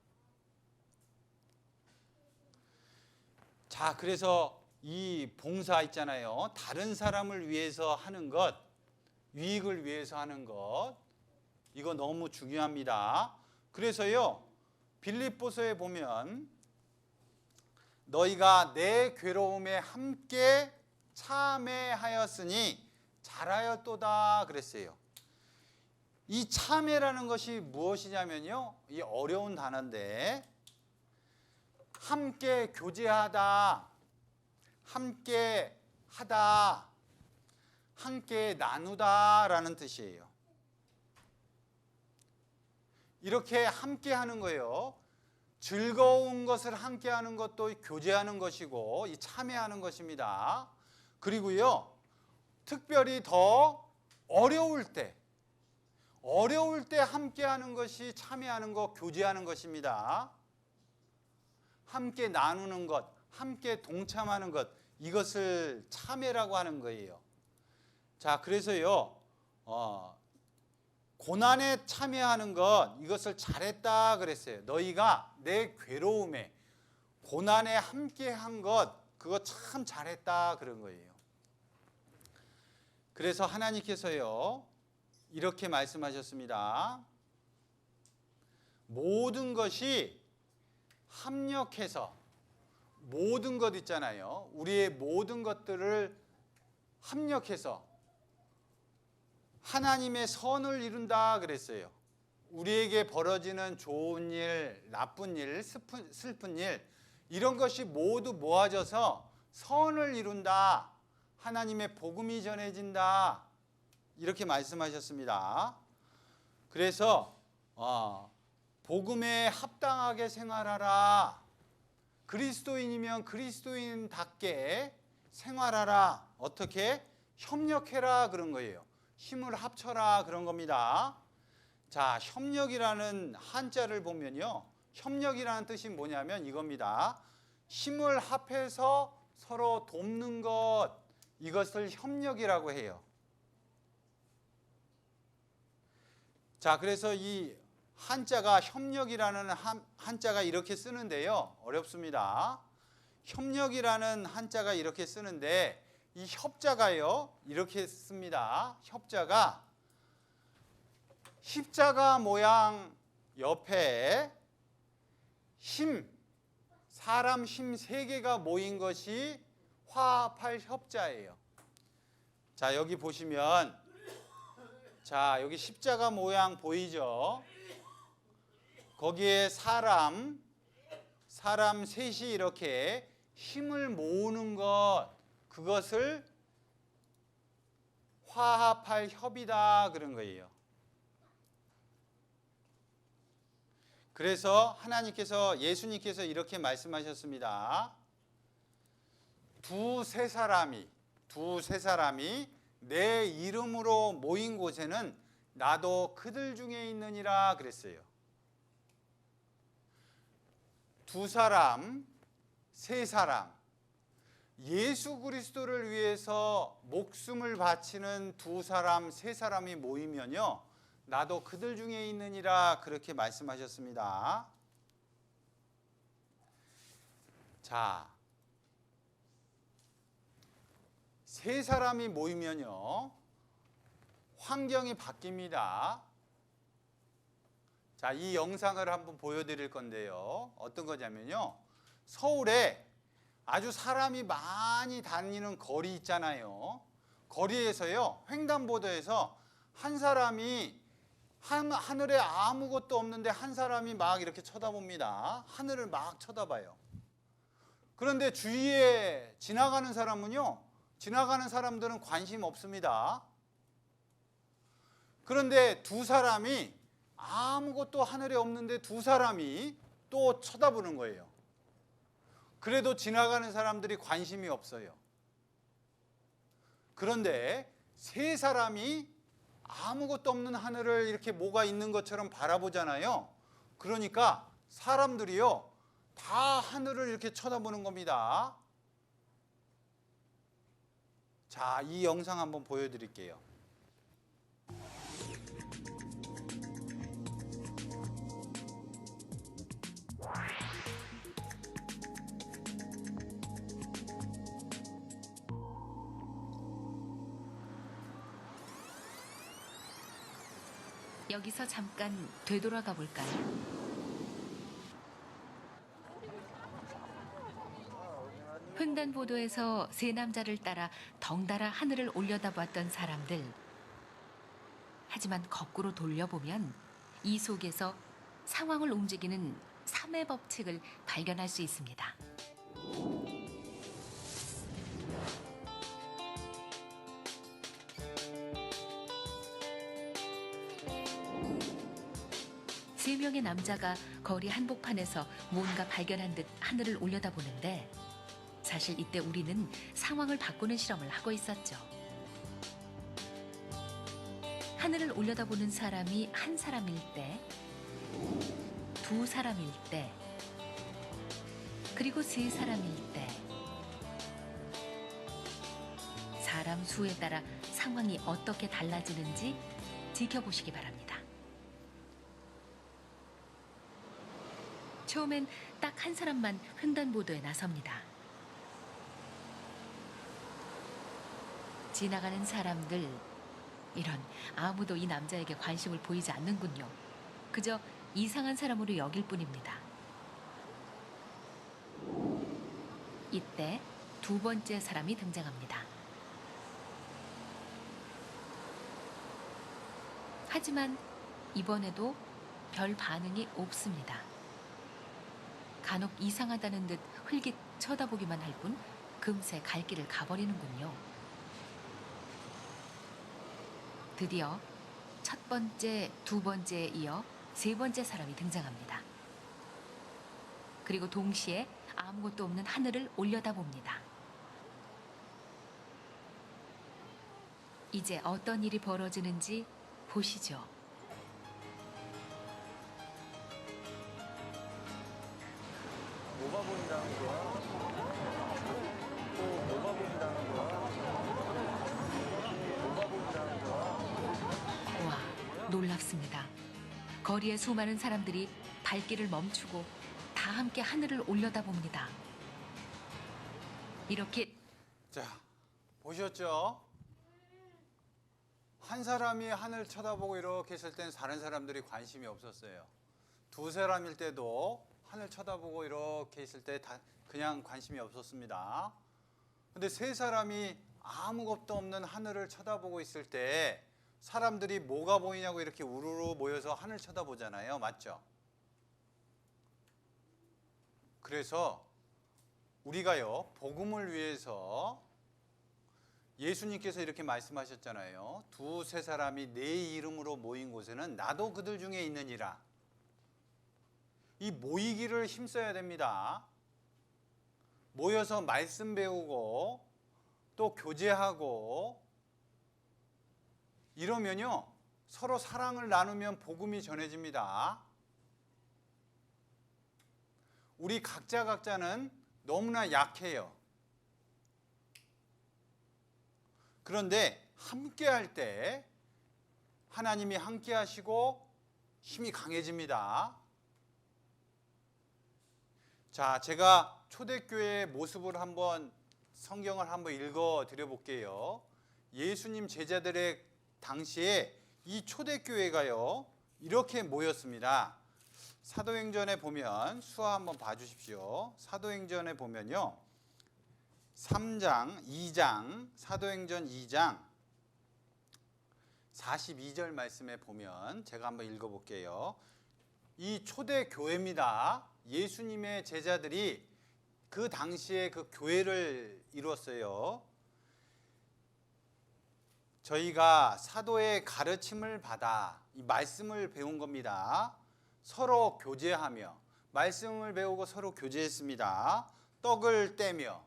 자, 그래서 이 봉사 있잖아요. 다른 사람을 위해서 하는 것, 유익을 위해서 하는 것, 이거 너무 중요합니다. 그래서요, 빌립보서에 보면 너희가 내 괴로움에 함께 참회하였으니 잘하였도다 그랬어요. 이 참회라는 것이 무엇이냐면요, 이 어려운 단어인데 함께 교제하다, 함께 하다, 함께 나누다라는 뜻이에요. 이렇게 함께 하는 거예요. 즐거운 것을 함께 하는 것도 교제하는 것이고 이 참여하는 것입니다. 그리고요, 특별히 더 어려울 때 함께 하는 것이 참여하는 것, 교제하는 것입니다. 함께 나누는 것, 함께 동참하는 것, 이것을 참여라고 하는 거예요. 자, 그래서요, 고난에 참여하는 것, 이것을 잘했다 그랬어요. 너희가 내 괴로움에, 고난에 함께 한 것, 그거 참 잘했다 그런 거예요. 그래서 하나님께서요, 이렇게 말씀하셨습니다. 모든 것이 합력해서, 모든 것 있잖아요. 우리의 모든 것들을 합력해서 하나님의 선을 이룬다 그랬어요. 우리에게 벌어지는 좋은 일, 나쁜 일, 슬픈 일, 이런 것이 모두 모아져서 선을 이룬다. 하나님의 복음이 전해진다. 이렇게 말씀하셨습니다. 그래서 복음에 합당하게 생활하라. 그리스도인이면 그리스도인답게 생활하라. 어떻게? 협력해라 그런 거예요. 힘을 합쳐라 그런 겁니다. 자, 협력이라는 한자를 보면요, 협력이라는 뜻이 뭐냐면 이겁니다. 힘을 합해서 서로 돕는 것, 이것을 협력이라고 해요. 자, 그래서 이 한자가 협력이라는 한자가 이렇게 쓰는데요, 어렵습니다. 협력이라는 한자가 이렇게 쓰는데 이 협자가요 이렇게 씁니다. 협자가 십자가 모양 옆에 힘, 사람 힘 3개가 모인 것이 화합할 협자예요. 자, 여기 보시면, 자, 여기 십자가 모양 보이죠? 거기에 사람 셋이 이렇게 힘을 모으는 것, 그것을 화합할 협이다 그런 거예요. 그래서 하나님께서, 예수님께서 이렇게 말씀하셨습니다. 두세 사람이 내 이름으로 모인 곳에는 나도 그들 중에 있느니라 그랬어요. 2사람, 3사람, 예수 그리스도를 위해서 목숨을 바치는 2사람, 3사람이 모이면요, 나도 그들 중에 있느니라 그렇게 말씀하셨습니다. 자, 3사람이 모이면요, 환경이 바뀝니다. 자, 이 영상을 한번 보여드릴 건데요. 어떤 거냐면요, 서울에 아주 사람이 많이 다니는 거리 있잖아요. 거리에서요, 횡단보도에서 한 사람이 하늘에 아무것도 없는데 한 사람이 막 이렇게 쳐다봅니다. 하늘을 막 쳐다봐요. 그런데 주위에 지나가는 사람은요, 지나가는 사람들은 관심 없습니다. 그런데 2사람이, 아무것도 하늘에 없는데 2사람이 또 쳐다보는 거예요. 그래도 지나가는 사람들이 관심이 없어요. 그런데 3사람이 아무것도 없는 하늘을 이렇게 뭐가 있는 것처럼 바라보잖아요. 그러니까 사람들이요, 다 하늘을 이렇게 쳐다보는 겁니다. 자, 이 영상 한번 보여드릴게요.
여기서 잠깐 되돌아가 볼까요? 횡단보도에서 세 남자를 따라 덩달아 하늘을 올려다봤던 사람들. 하지만 거꾸로 돌려보면 이 속에서 상황을 움직이는 3의 법칙을 발견할 수 있습니다. 세 명의 남자가 거리 한복판에서 뭔가 발견한 듯 하늘을 올려다보는데, 사실 이때 우리는 상황을 바꾸는 실험을 하고 있었죠. 하늘을 올려다보는 사람이 한 사람일 때, 두 사람일 때, 그리고 세 사람일 때, 사람 수에 따라 상황이 어떻게 달라지는지 지켜보시기 바랍니다. 처음엔 딱 한 사람만 횡단보도에 나섭니다. 지나가는 사람들, 이런, 아무도 이 남자에게 관심을 보이지 않는군요. 그저 이상한 사람으로 여길 뿐입니다. 이때 두 번째 사람이 등장합니다. 하지만 이번에도 별 반응이 없습니다. 간혹 이상하다는 듯 흘깃 쳐다보기만 할 뿐 금세 갈 길을 가버리는군요. 드디어 첫 번째, 두 번째에 이어 세 번째 사람이 등장합니다. 그리고 동시에 아무것도 없는 하늘을 올려다봅니다. 이제 어떤 일이 벌어지는지 보시죠.
뭐가 보인다는 거야? 또 뭐가 보인다는 거야? 뭐가 보인다는 거야?
와, 놀랍습니다. 거리의 수많은 사람들이 발길을 멈추고 다 함께 하늘을 올려다봅니다. 이렇게
자, 보셨죠? 한 사람이 하늘 쳐다보고 이렇게 있을 땐 다른 사람들이 관심이 없었어요. 두 사람일 때도 하늘 쳐다보고 이렇게 있을 때 다 그냥 관심이 없었습니다. 근데 세 사람이 아무것도 없는 하늘을 쳐다보고 있을 때 사람들이 뭐가 보이냐고 이렇게 우르르 모여서 하늘 쳐다보잖아요. 맞죠? 그래서 우리가요, 복음을 위해서 예수님께서 이렇게 말씀하셨잖아요. 두세 사람이 내 이름으로 모인 곳에는 나도 그들 중에 있느니라. 이 모이기를 힘써야 됩니다. 모여서 말씀 배우고 또 교제하고 이러면요, 서로 사랑을 나누면 복음이 전해집니다. 우리 각자는 너무나 약해요. 그런데 함께 할 때 하나님이 함께 하시고 힘이 강해집니다. 자, 제가 초대교회의 모습을 성경을 한번 읽어 드려 볼게요. 예수님 제자들의 당시에 이 초대교회가요, 이렇게 모였습니다. 사도행전에 보면, 수아 한번 봐주십시오. 사도행전에 보면요, 3장, 2장, 사도행전 2장 42절 말씀에 보면 제가 한번 읽어볼게요. 이 초대교회입니다. 예수님의 제자들이 그 당시에 그 교회를 이뤘어요. 저희가 사도의 가르침을 받아 이 말씀을 배운 겁니다. 서로 교제하며 말씀을 배우고 서로 교제했습니다. 떡을 떼며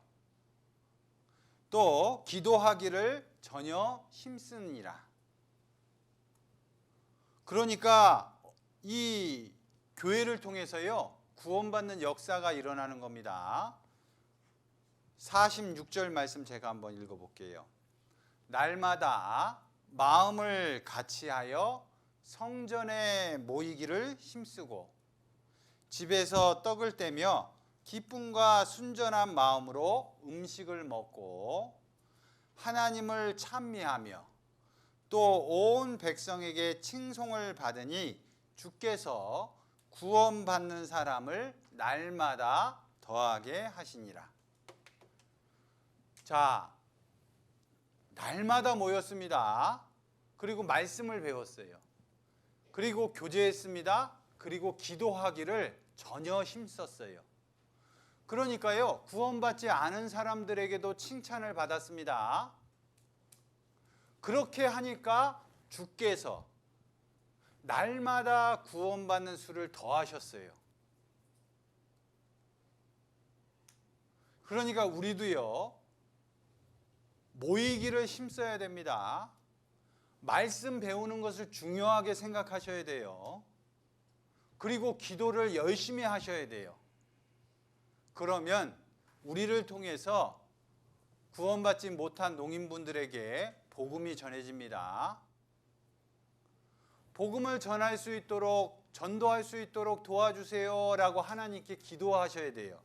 또 기도하기를 전혀 힘쓰니라. 그러니까 이 교회를 통해서요, 구원받는 역사가 일어나는 겁니다. 46절 말씀 제가 한번 읽어볼게요. 날마다 마음을 같이하여 성전에 모이기를 힘쓰고 집에서 떡을 떼며 기쁨과 순전한 마음으로 음식을 먹고 하나님을 찬미하며 또 온 백성에게 칭송을 받으니 주께서 구원받는 사람을 날마다 더하게 하시니라. 자, 날마다 모였습니다. 그리고 말씀을 배웠어요. 그리고 교제했습니다. 그리고 기도하기를 전혀 힘썼어요. 그러니까요, 구원받지 않은 사람들에게도 칭찬을 받았습니다. 그렇게 하니까 주께서 날마다 구원받는 수를 더하셨어요. 그러니까 우리도요, 모이기를 힘써야 됩니다. 말씀 배우는 것을 중요하게 생각하셔야 돼요. 그리고 기도를 열심히 하셔야 돼요. 그러면 우리를 통해서 구원받지 못한 농인분들에게 복음이 전해집니다. 복음을 전할 수 있도록, 전도할 수 있도록 도와주세요 라고 하나님께 기도하셔야 돼요.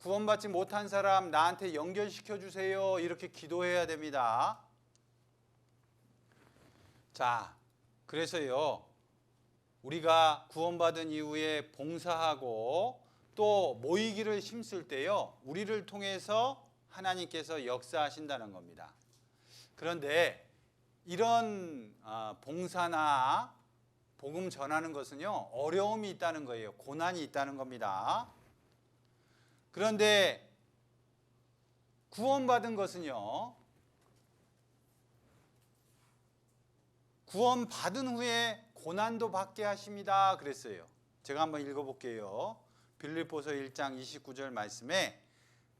구원받지 못한 사람 나한테 연결시켜 주세요 이렇게 기도해야 됩니다. 자, 그래서요, 우리가 구원받은 이후에 봉사하고 또 모이기를 힘쓸 때요, 우리를 통해서 하나님께서 역사하신다는 겁니다. 그런데 이런 봉사나 복음 전하는 것은요, 어려움이 있다는 거예요. 고난이 있다는 겁니다. 그런데 구원받은 것은요, 구원받은 후에 고난도 받게 하십니다 그랬어요. 제가 한번 읽어볼게요. 빌립보서 1장 29절 말씀에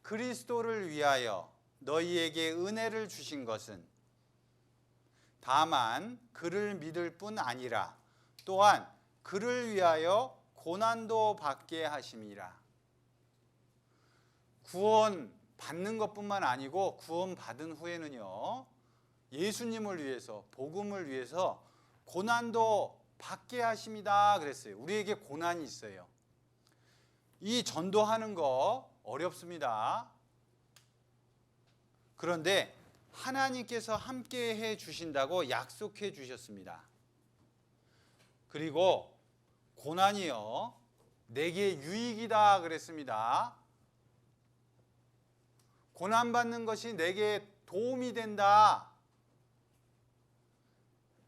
그리스도를 위하여 너희에게 은혜를 주신 것은 다만 그를 믿을 뿐 아니라 또한 그를 위하여 고난도 받게 하심이라. 구원 받는 것뿐만 아니고 구원 받은 후에는요, 예수님을 위해서, 복음을 위해서 고난도 받게 하십니다 그랬어요. 우리에게 고난이 있어요. 이 전도하는 거 어렵습니다. 그런데 하나님께서 함께 해 주신다고 약속해 주셨습니다. 그리고 고난이요, 내게 유익이다 그랬습니다. 고난받는 것이 내게 도움이 된다.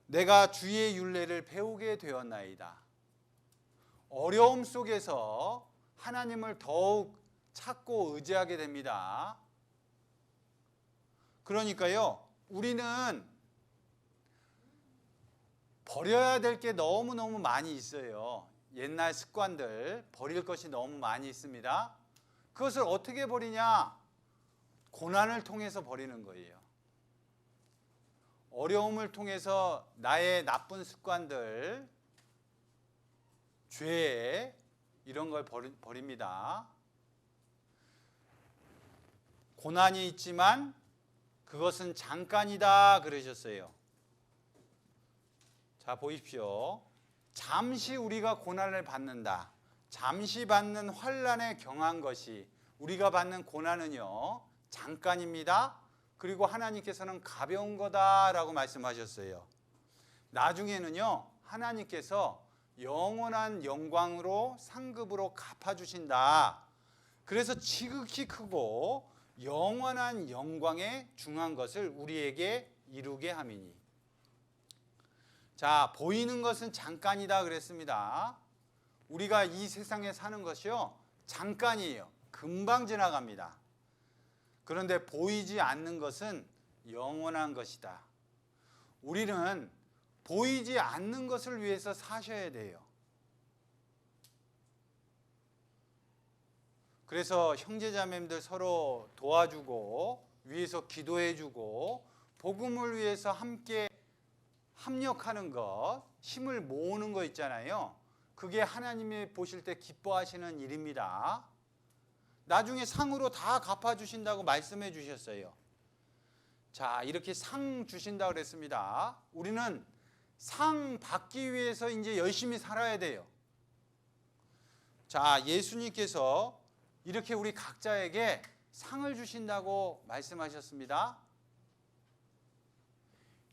내가 주의 율례를 배우게 되었나이다. 어려움 속에서 하나님을 더욱 찾고 의지하게 됩니다. 그러니까요, 우리는 버려야 될 게 너무너무 많이 있어요. 옛날 습관들, 버릴 것이 너무 많이 있습니다. 그것을 어떻게 버리냐? 고난을 통해서 버리는 거예요. 어려움을 통해서 나의 나쁜 습관들, 죄, 이런 걸 버립니다. 고난이 있지만 그것은 잠깐이다 그러셨어요. 자, 보십시오. 잠시 우리가 고난을 받는다. 잠시 받는 환난에 경한 것이, 우리가 받는 고난은요, 잠깐입니다. 그리고 하나님께서는 가벼운 거다라고 말씀하셨어요. 나중에는요, 하나님께서 영원한 영광으로 상급으로 갚아주신다. 그래서 지극히 크고 영원한 영광에 중한 것을 우리에게 이루게 함이니. 자, 보이는 것은 잠깐이다 그랬습니다. 우리가 이 세상에 사는 것이요, 잠깐이에요. 금방 지나갑니다. 그런데 보이지 않는 것은 영원한 것이다. 우리는 보이지 않는 것을 위해서 사셔야 돼요. 그래서 형제자매님들 서로 도와주고 위해서 기도해주고 복음을 위해서 함께 합력하는 것, 힘을 모으는 거 있잖아요. 그게 하나님이 보실 때 기뻐하시는 일입니다. 나중에 상으로 다 갚아주신다고 말씀해 주셨어요. 자, 이렇게 상 주신다고 그랬습니다. 우리는 상 받기 위해서 이제 열심히 살아야 돼요. 자, 예수님께서 이렇게 우리 각자에게 상을 주신다고 말씀하셨습니다.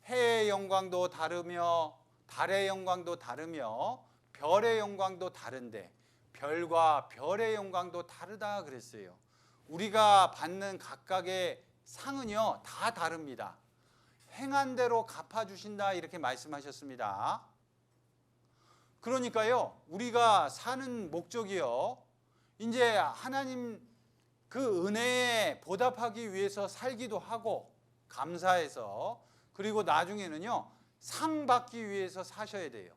해의 영광도 다르며 달의 영광도 다르며 별의 영광도 다른데 별과 별의 영광도 다르다 그랬어요. 우리가 받는 각각의 상은요 다 다릅니다. 행한 대로 갚아주신다 이렇게 말씀하셨습니다. 그러니까요 우리가 사는 목적이요 이제 하나님 그 은혜에 보답하기 위해서 살기도 하고 감사해서 그리고 나중에는요 상 받기 위해서 사셔야 돼요.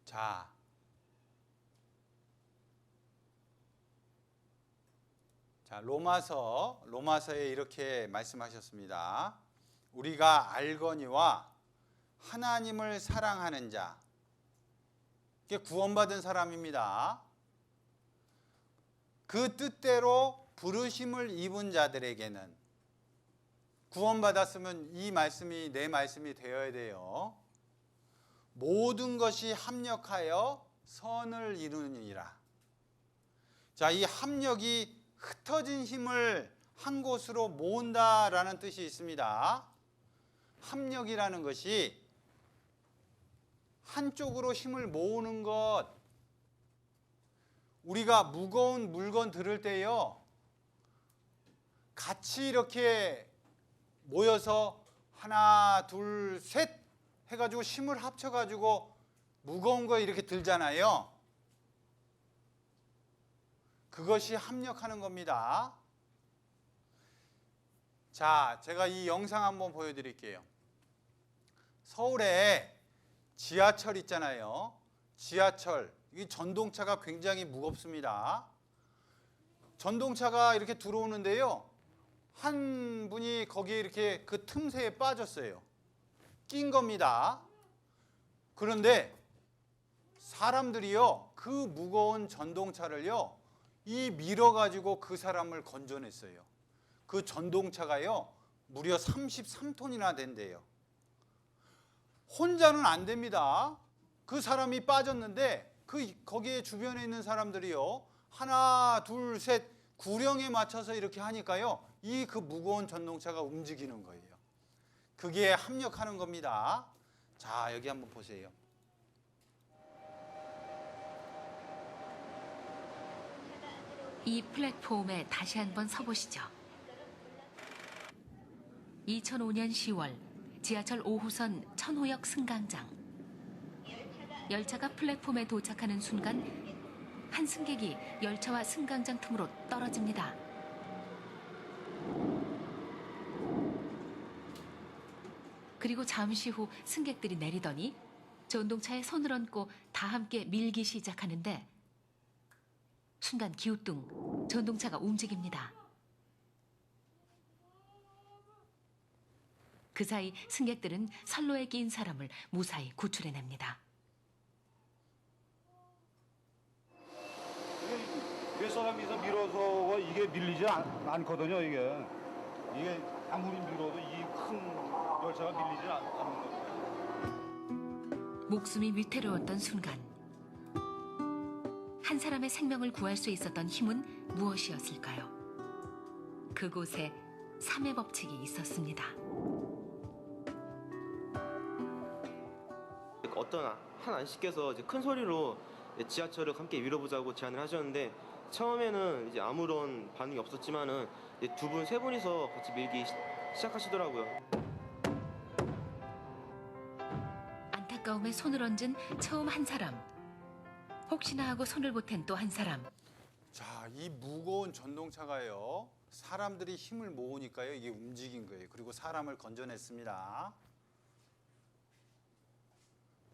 자, 로마서에 이렇게 말씀하셨습니다. 우리가 알거니와 하나님을 사랑하는 자, 이게 구원받은 사람입니다. 그 뜻대로 부르심을 입은 자들에게는 구원받았으면 이 말씀이 내 말씀이 되어야 돼요. 모든 것이 합력하여 선을 이루느니라. 자, 이 합력이 흩어진 힘을 한 곳으로 모은다라는 뜻이 있습니다. 합력이라는 것이 한쪽으로 힘을 모으는 것. 우리가 무거운 물건 들을 때요, 같이 이렇게 모여서 하나, 둘, 셋 해가지고 힘을 합쳐가지고 무거운 거 이렇게 들잖아요. 그것이 합력하는 겁니다. 자, 제가 이 영상 한번 보여드릴게요. 서울에 지하철 있잖아요. 지하철, 이 전동차가 굉장히 무겁습니다. 전동차가 이렇게 들어오는데요. 한 분이 거기에 이렇게 그 틈새에 빠졌어요. 낀 겁니다. 그런데 사람들이요, 그 무거운 전동차를요, 이 밀어가지고 그 사람을 건져냈어요. 그 전동차가요, 무려 33톤이나 된대요. 혼자는 안 됩니다. 그 사람이 빠졌는데, 거기에 주변에 있는 사람들이요, 하나, 둘, 셋, 구령에 맞춰서 이렇게 하니까요, 그 무거운 전동차가 움직이는 거예요. 그게 합력하는 겁니다. 자, 여기 한번 보세요.
이 플랫폼에 다시 한번 서보시죠. 2005년 10월 지하철 5호선 천호역 승강장. 열차가 플랫폼에 도착하는 순간 한 승객이 열차와 승강장 틈으로 떨어집니다. 그리고 잠시 후 승객들이 내리더니 전동차에 손을 얹고 다 함께 밀기 시작하는데 순간 기우뚱 전동차가 움직입니다. 그 사이 승객들은 선로에 끼인 사람을 무사히 구출해냅니다.
몇 사람이서 밀어서 이게 밀리지 않거든요. 이게 아무리 밀어도 이 큰 열차가 밀리지 않는 거예요.
목숨이 위태로웠던 순간 한 사람의 생명을 구할 수 있었던 힘은 무엇이었을까요? 그곳에 3의 법칙이 있었습니다.
어떤 한 안씨께서 이제 큰 소리로 지하철을 함께 밀어보자고 제안을 하셨는데 처음에는 이제 아무런 반응이 없었지만은 두 분, 세 분이서 같이 밀기 시작하시더라고요.
안타까움에 손을 얹은 처음 한 사람. 혹시나 하고 손을 보탠 또 한 사람.
자, 이 무거운 전동차가요, 사람들이 힘을 모으니까요, 이게 움직인 거예요. 그리고 사람을 건져냈습니다.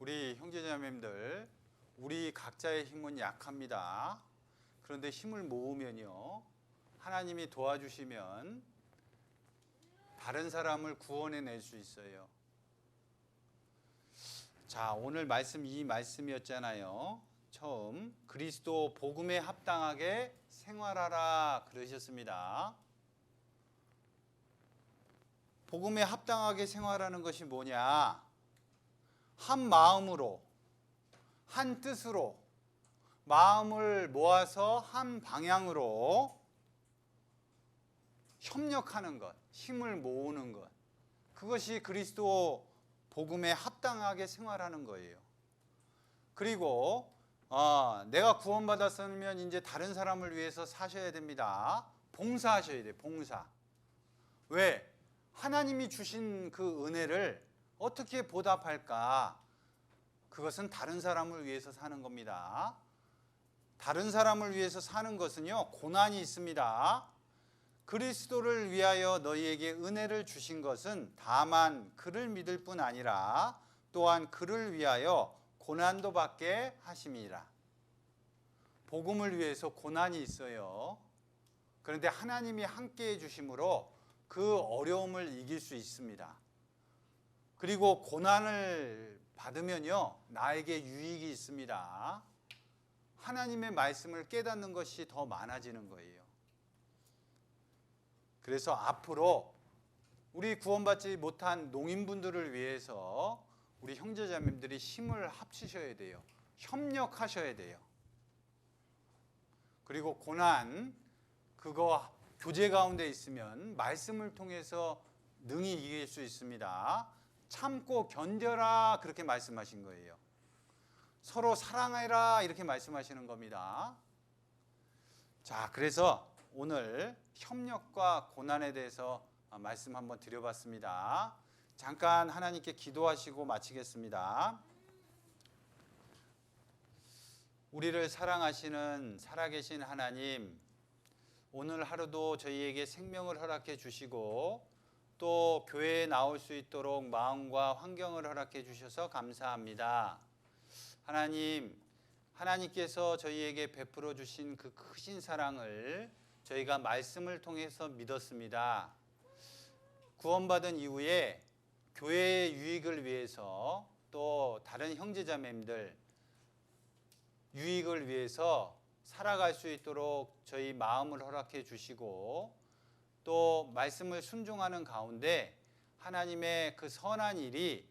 우리 형제자매님들, 우리 각자의 힘은 약합니다. 그런데 힘을 모으면요, 하나님이 도와주시면 다른 사람을 구원해낼 수 있어요. 자, 오늘 말씀 이 말씀이었잖아요. 처음 그리스도 복음에 합당하게 생활하라 그러셨습니다. 복음에 합당하게 생활하는 것이 뭐냐? 한 마음으로, 한 뜻으로, 마음을 모아서 한 방향으로 협력하는 것, 힘을 모으는 것. 그것이 그리스도 복음에 합당하게 생활하는 거예요. 그리고 내가 구원받았으면 이제 다른 사람을 위해서 사셔야 됩니다. 봉사하셔야 돼요. 봉사. 왜? 하나님이 주신 그 은혜를 어떻게 보답할까? 그것은 다른 사람을 위해서 사는 겁니다. 다른 사람을 위해서 사는 것은요, 고난이 있습니다. 그리스도를 위하여 너희에게 은혜를 주신 것은 다만 그를 믿을 뿐 아니라 또한 그를 위하여 고난도 받게 하심이라. 복음을 위해서 고난이 있어요. 그런데 하나님이 함께해 주심으로 그 어려움을 이길 수 있습니다. 그리고 고난을 받으면요, 나에게 유익이 있습니다. 하나님의 말씀을 깨닫는 것이 더 많아지는 거예요. 그래서 앞으로 우리 구원받지 못한 농인분들을 위해서 우리 형제자매들이 힘을 합치셔야 돼요. 협력하셔야 돼요. 그리고 고난, 그거 교제 가운데 있으면 말씀을 통해서 능히 이길 수 있습니다. 참고 견뎌라 그렇게 말씀하신 거예요. 서로 사랑해라 이렇게 말씀하시는 겁니다. 자, 그래서 오늘 협력과 고난에 대해서 말씀 한번 드려봤습니다. 잠깐 하나님께 기도하시고 마치겠습니다. 우리를 사랑하시는 살아계신 하나님, 오늘 하루도 저희에게 생명을 허락해 주시고 또 교회에 나올 수 있도록 마음과 환경을 허락해 주셔서 감사합니다. 하나님, 하나님께서 저희에게 베풀어 주신 그 크신 사랑을 저희가 말씀을 통해서 믿었습니다. 구원받은 이후에 교회의 유익을 위해서 또 다른 형제자매님들 유익을 위해서 살아갈 수 있도록 저희 마음을 허락해 주시고 또 말씀을 순종하는 가운데 하나님의 그 선한 일이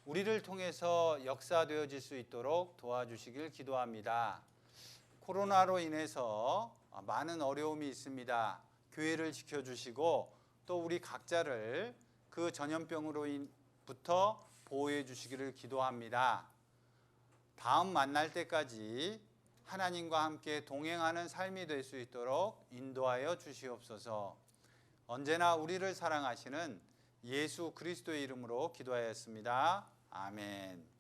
우리를 통해서 역사되어질 수 있도록 도와주시길 기도합니다. 코로나로 인해서 많은 어려움이 있습니다. 교회를 지켜주시고 또 우리 각자를 그 전염병으로부터 보호해 주시기를 기도합니다. 다음 만날 때까지 하나님과 함께 동행하는 삶이 될 수 있도록 인도하여 주시옵소서. 언제나 우리를 사랑하시는 예수 그리스도의 이름으로 기도하였습니다. 아멘.